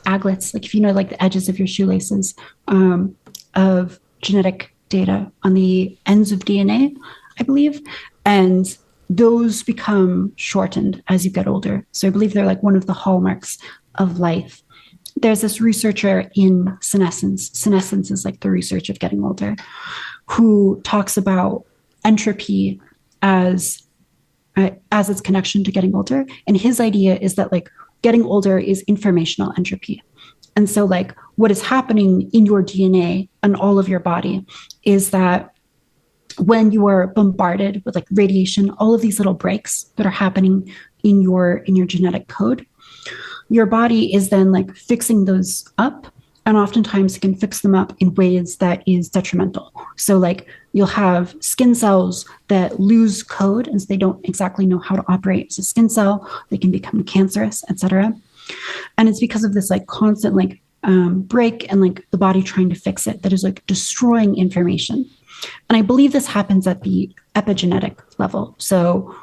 B: aglets, like if you know, like the edges of your shoelaces of genetic data on the ends of DNA, I believe. And those become shortened as you get older. So I believe they're like one of the hallmarks of life. There's this researcher in senescence. Senescence is like the research of getting older, who talks about entropy as its connection to getting older. And his idea is that like getting older is informational entropy. And so like what is happening in your DNA and all of your body is that when you are bombarded with like radiation, all of these little breaks that are happening in your genetic code, your body is then like fixing those up. And oftentimes it can fix them up in ways that is detrimental. So like you'll have skin cells that lose code and so they don't exactly know how to operate as a skin cell. They can become cancerous, etc. And it's because of this like constant like break and like the body trying to fix it that is like destroying information. And I believe this happens at the epigenetic level. So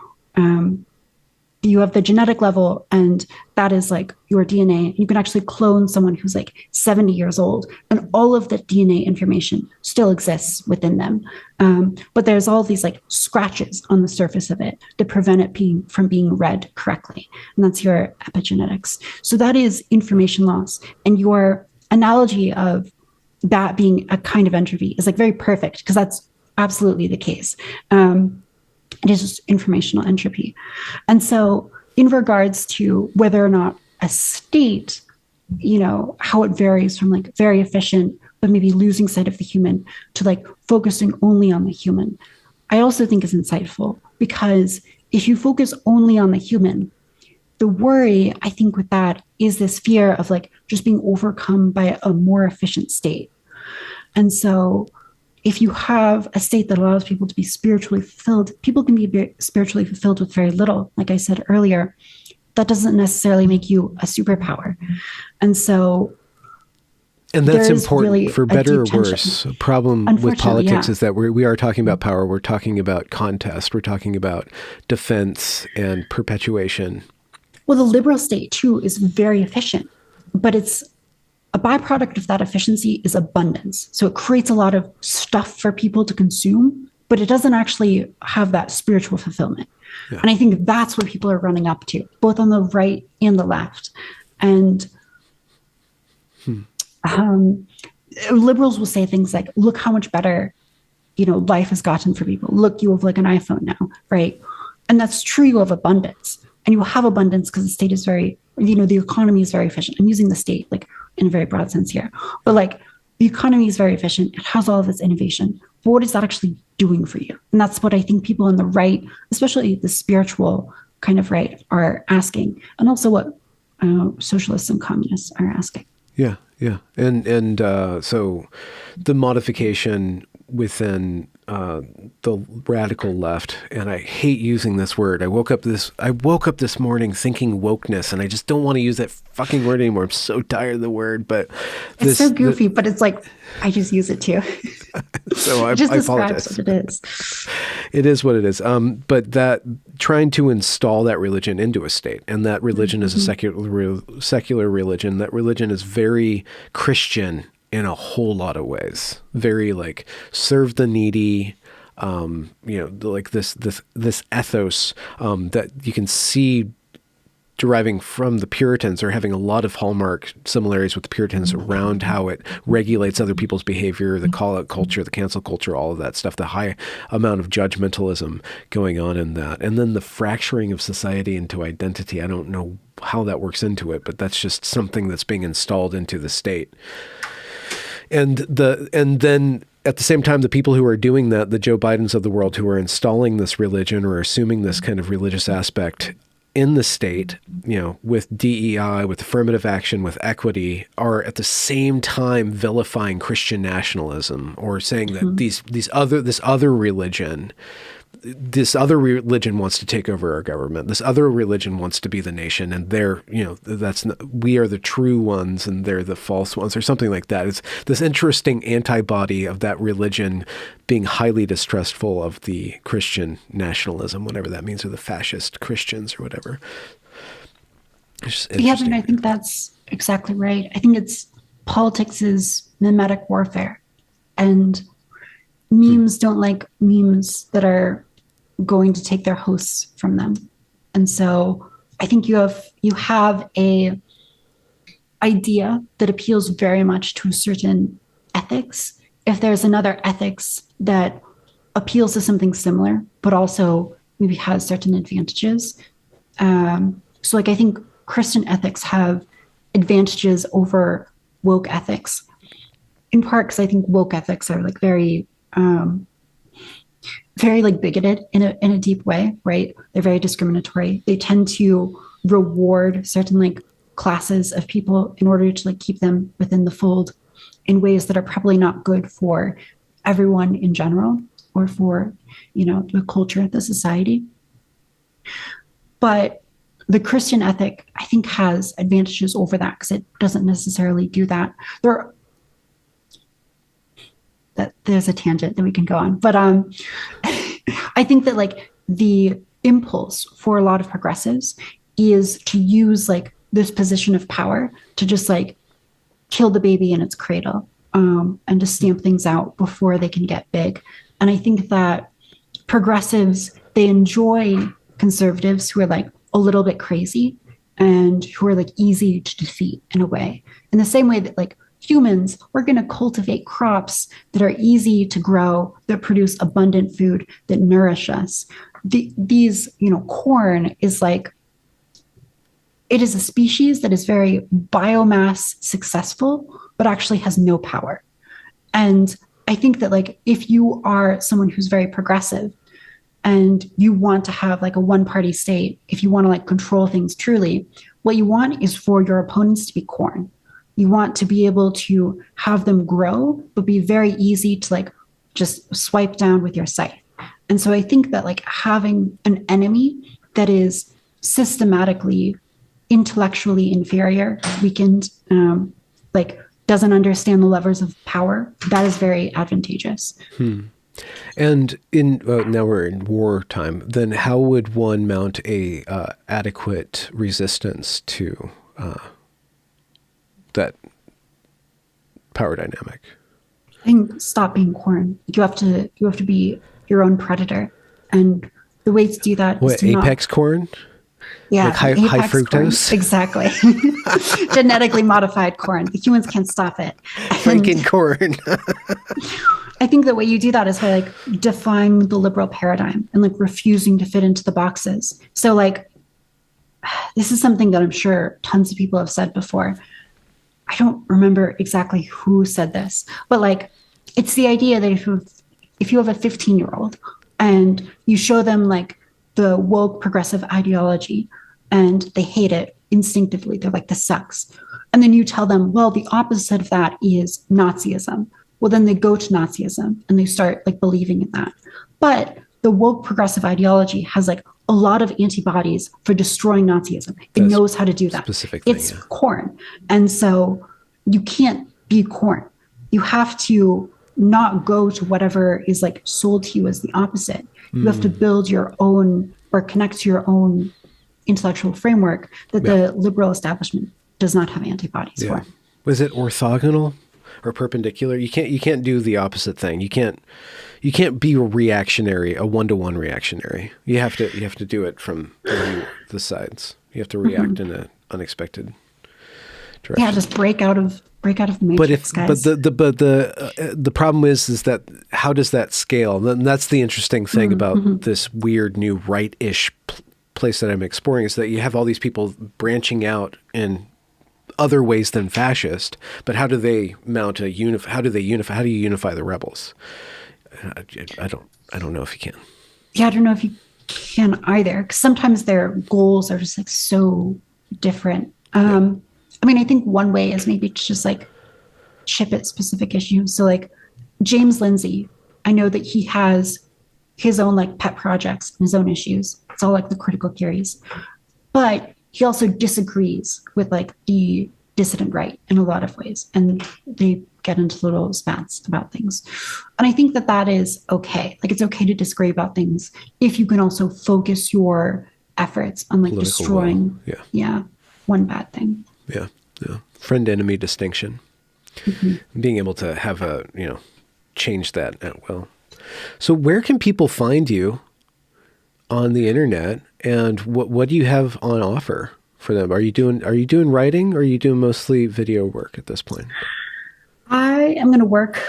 B: you have the genetic level, and that is like your DNA. You can actually clone someone who's like 70 years old, and all of the DNA information still exists within them. But there's all these like scratches on the surface of it that prevent it from being read correctly. And that's your epigenetics. So that is information loss. And your analogy of that being a kind of entropy is like very perfect, because that's absolutely the case. It is just informational entropy. And so in regards to whether or not a state, how it varies from like very efficient, but maybe losing sight of the human to like focusing only on the human, I also think is insightful, because if you focus only on the human, the worry, I think, with that is this fear of like just being overcome by a more efficient state. And so if you have a state that allows people to be spiritually fulfilled, people can be spiritually fulfilled with very little. Like I said earlier, that doesn't necessarily make you a superpower. And so,
A: and that's important, really, for better or worse. A problem with politics is that we are talking about power. We're talking about contest. We're talking about defense and perpetuation.
B: Well, the liberal state too is very efficient, but it's a byproduct of that efficiency is abundance. So it creates a lot of stuff for people to consume, but it doesn't actually have that spiritual fulfillment. Yeah. And I think that's what people are running up to, both on the right and the left. And liberals will say things like, look how much better life has gotten for people. Look, you have like an iPhone now, right? And that's true. You have abundance, and you will have abundance because the state is very, the economy is very efficient. I'm using the state like in a very broad sense here, but like the economy is very efficient. It has all of its innovation. But what is that actually doing for you? And that's what I think people on the right, especially the spiritual kind of right, are asking, and also what socialists and communists are asking.
A: Yeah, yeah, and so the modification within the radical left, and I hate using this word. I woke up this morning thinking wokeness, and I just don't want to use that fucking word anymore. I'm so tired of the word, but
B: it's so goofy. But it's like I just use it too.
A: So
B: it just
A: I
B: describes
A: apologize.
B: what it is.
A: It is what it is. But that trying to install that religion into a state, and that religion is a secular religion. That religion is very Christian in a whole lot of ways. Very like serve the needy, like this ethos that you can see deriving from the Puritans, or having a lot of hallmark similarities with the Puritans around how it regulates other people's behavior, the call-out culture, the cancel culture, all of that stuff, the high amount of judgmentalism going on in that. And then the fracturing of society into identity. I don't know how that works into it, but that's just something that's being installed into the state. And then at the same time, the people who are doing that, the Joe Bidens of the world, who are installing this religion or assuming this kind of religious aspect in the state, with DEI, with affirmative action, with equity, are at the same time vilifying Christian nationalism, or saying that this other religion wants to take over our government. This other religion wants to be the nation, and we are the true ones and they're the false ones, or something like that. It's this interesting antibody of that religion being highly distrustful of the Christian nationalism, whatever that means, or the fascist Christians or whatever.
B: Yeah, and I think that's exactly right. I think politics is mimetic warfare, and memes don't like memes that are going to take their hosts from them. And so I think you have a idea that appeals very much to a certain ethics. If there's another ethics that appeals to something similar, but also maybe has certain advantages. So like I think Christian ethics have advantages over woke ethics, in part because I think woke ethics are like very like bigoted in a deep way, right? They're very discriminatory. They tend to reward certain like classes of people in order to like keep them within the fold in ways that are probably not good for everyone in general, or for, the culture, the society. But the Christian ethic, I think, has advantages over that because it doesn't necessarily do that. There's a tangent that we can go on, but I think that like the impulse for a lot of progressives is to use like this position of power to just like kill the baby in its cradle, and to stamp things out before they can get big. And I think that progressives, they enjoy conservatives who are like a little bit crazy and who are like easy to defeat in a way, in the same way that like humans, we're going to cultivate crops that are easy to grow, that produce abundant food, that nourish us. These, corn is like, it is a species that is very biomass successful, but actually has no power. And I think that like, if you are someone who's very progressive and you want to have like a one-party state, if you want to like control things truly, what you want is for your opponents to be corn. You want to be able to have them grow, but be very easy to like just swipe down with your scythe. And so I think that like having an enemy that is systematically, intellectually inferior, weakened, like doesn't understand the levers of power, that is very advantageous.
A: And in now we're in wartime, then how would one mount a adequate resistance to that power dynamic?
B: I think stop being corn. You have to be your own predator, and the way to do that is to
A: apex corn.
B: Yeah,
A: like high fructose.
B: Corn. Exactly. Genetically modified corn. The humans can't stop it.
A: Franken corn.
B: I think the way you do that is by like defying the liberal paradigm and like refusing to fit into the boxes. So like this is something that I'm sure tons of people have said before. I don't remember exactly who said this, but like it's the idea that if you have a 15-year-old and you show them like the woke progressive ideology and they hate it instinctively, they're like, this sucks. And then you tell them, well, the opposite of that is Nazism. Well, then they go to Nazism and they start like believing in that. But the woke progressive ideology has like a lot of antibodies for destroying Nazism. It knows how to do that.
A: Specific thing,
B: it's corn. And so you can't be corn. You have to not go to whatever is like sold to you as the opposite. You have to build your own or connect to your own intellectual framework that the liberal establishment does not have antibodies for.
A: Was it orthogonal or perpendicular? You can't do the opposite thing. You can't be a reactionary, a one-to-one reactionary. You have to do it from the sides. You have to react in an unexpected direction.
B: Yeah, just break out of the matrix, guys.
A: But the problem is that how does that scale? And that's the interesting thing about this weird new right-ish place that I'm exploring, is that you have all these people branching out in other ways than fascist, but how do they mount how do you unify the rebels? I don't know if you can.
B: Yeah, I don't know if you can either, because sometimes their goals are just like so different. I mean, I think one way is maybe to just like chip at specific issues. So like James Lindsay, I know that he has his own like pet projects and his own issues. It's all like the critical theories, but he also disagrees with like the dissident right in a lot of ways. And they get into little spats about things. And I think that is okay. Like it's okay to disagree about things if you can also focus your efforts on like
A: Political
B: destroying
A: will.
B: One bad thing.
A: Yeah. Friend enemy distinction. Being able to have change that at will. So where can people find you on the internet, and what do you have on offer for them? Are you doing writing, or are you doing mostly video work at this point?
B: I am going to work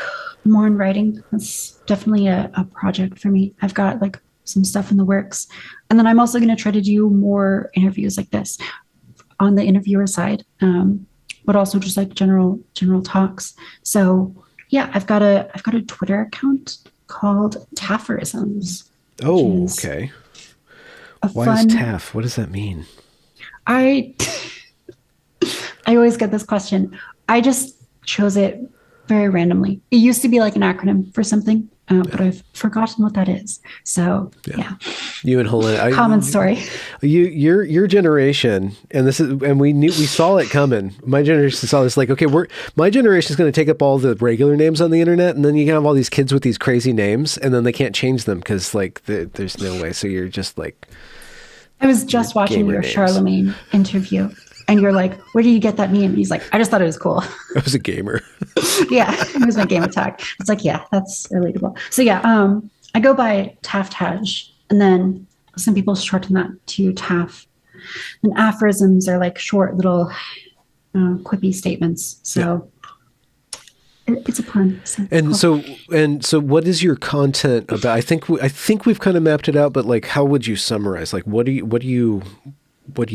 B: more on writing. That's definitely a project for me. I've got like some stuff in the works, and then I'm also going to try to do more interviews like this on the interviewer side, but also just like general talks. So yeah, I've got a Twitter account called Taftajs.
A: Oh, okay. Why is TAF? What does that mean?
B: I always get this question. I just chose it very randomly. It used to be like an acronym for something, but I've forgotten what that is. So yeah.
A: You and Helena,
B: common story.
A: Your generation, and we saw it coming. My generation saw this, like, okay, my generation is going to take up all the regular names on the internet, and then you can have all these kids with these crazy names, and then they can't change them because like there's no way. So you're just like.
B: I was just watching your Charlemagne interview, and you're like, where do you get that meme? And he's like, I just thought it was cool.
A: I was a gamer.
B: Yeah, it was my game attack. It's like, yeah, that's relatable. So yeah, I go by Taftaj, and then some people shorten that to Taf. And aphorisms are like short little quippy statements. So it's a pun. So
A: so what is your content about? I think we've kind of mapped it out, but like, how would you summarize? Like, what are you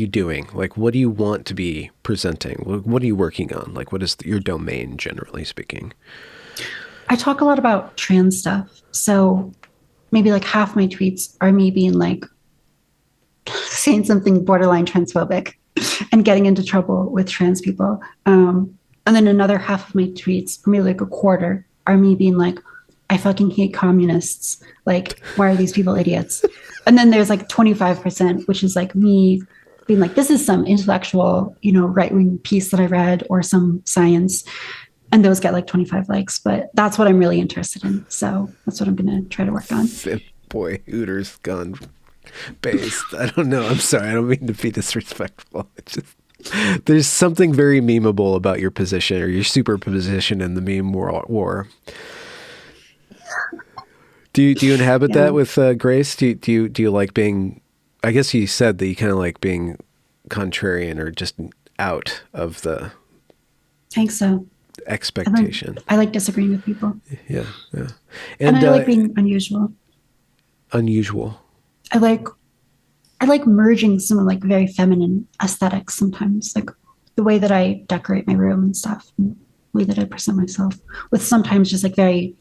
A: doing? Like, what do you want to be presenting? What are you working on? Like, what is your domain, generally speaking?
B: I talk a lot about trans stuff. So maybe like half my tweets are me being like saying something borderline transphobic and getting into trouble with trans people. And then another half of my tweets, or maybe like a quarter, are me being like, I fucking hate communists. Like, why are these people idiots? And then there's like 25%, which is like me being like, this is some intellectual, right-wing piece that I read, or some science. And those get like 25 likes, but that's what I'm really interested in. So that's what I'm going to try to work on.
A: Boy, Hooters gone based. I don't know. I'm sorry. I don't mean to be disrespectful. It's just, there's something very memeable about your position, or your superposition in the meme war. Do you inhabit that with Grace? Do you like being? I guess you said that you kind of like being contrarian, or just out of the.
B: I think so.
A: expectation.
B: I like disagreeing with people.
A: Yeah, yeah.
B: And I like being unusual.
A: Unusual.
B: I like merging some like very feminine aesthetics sometimes, like the way that I decorate my room and stuff, and the way that I present myself, with sometimes just like very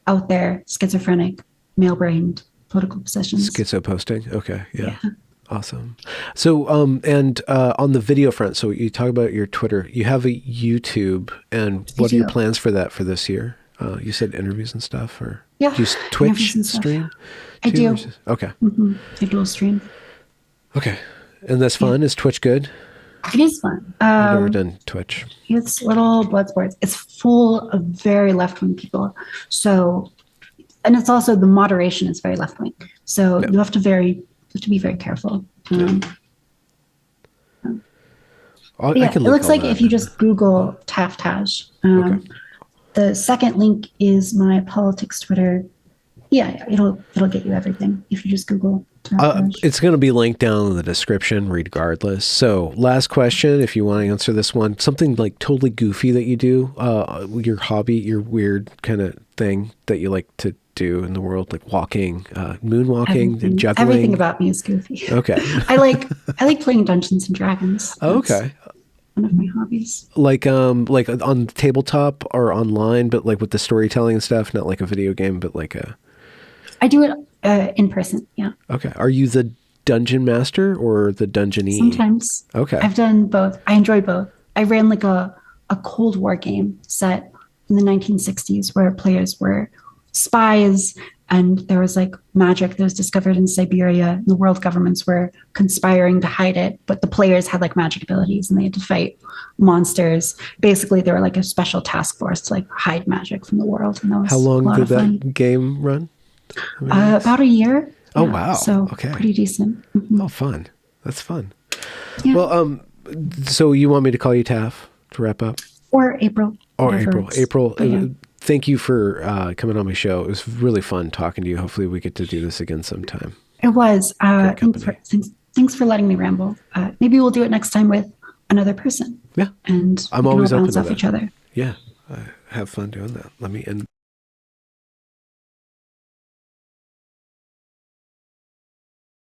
B: out there, schizophrenic, male-brained political positions.
A: Schizo posting. Okay, yeah. Awesome. So, on the video front, so you talk about your Twitter. You have a YouTube, and what are your plans for that for this year? You said interviews and stuff, or
B: yeah,
A: do you Twitch stream?
B: I do.
A: Okay.
B: I dual stream.
A: Okay, and that's fun. Is Twitch good?
B: It is fun.
A: I've never done Twitch.
B: It's little blood sports. It's full of very left-wing people. So, and it's also the moderation is very left-wing. So you have to be very careful.
A: It
B: looks like if you just Google Taftaj, the second link is my politics Twitter. Yeah, it'll get you everything if you just Google Taftaj.
A: It's going to be linked down in the description regardless. So last question, if you want to answer this one, something like totally goofy that you do, your hobby, your weird kind of thing that you like to do in the world, like walking, moonwalking, juggling.
B: Everything about me is goofy.
A: Okay.
B: I like playing Dungeons and Dragons.
A: Okay.
B: One of my hobbies.
A: Like on tabletop or online, but like with the storytelling and stuff, not like a video game, but like a...
B: I do it in person, yeah.
A: Okay. Are you the dungeon master or the dungeonee?
B: Sometimes.
A: Okay.
B: I've done both. I enjoy both. I ran like a Cold War game set in the 1960s where players were spies and there was like magic that was discovered in Siberia and the world governments were conspiring to hide it, but the players had like magic abilities and they had to fight monsters. Basically, they were like a special task force to like hide magic from the world. And that was
A: How long did that game run?
B: About a year.
A: Oh, wow.
B: So
A: okay.
B: Pretty decent. Mm-hmm.
A: Oh, fun. That's fun.
B: Yeah.
A: Well, so you want me to call you Taff to wrap up?
B: Or April.
A: Or April. Thank you for coming on my show. It was really fun talking to you. Hopefully we get to do this again sometime.
B: It was. Thanks for letting me ramble. Maybe we'll do it next time with another person.
A: Yeah.
B: And
A: I'm always open
B: bounce
A: to
B: off
A: that.
B: each other.
A: Yeah. I have fun doing that. Let me end.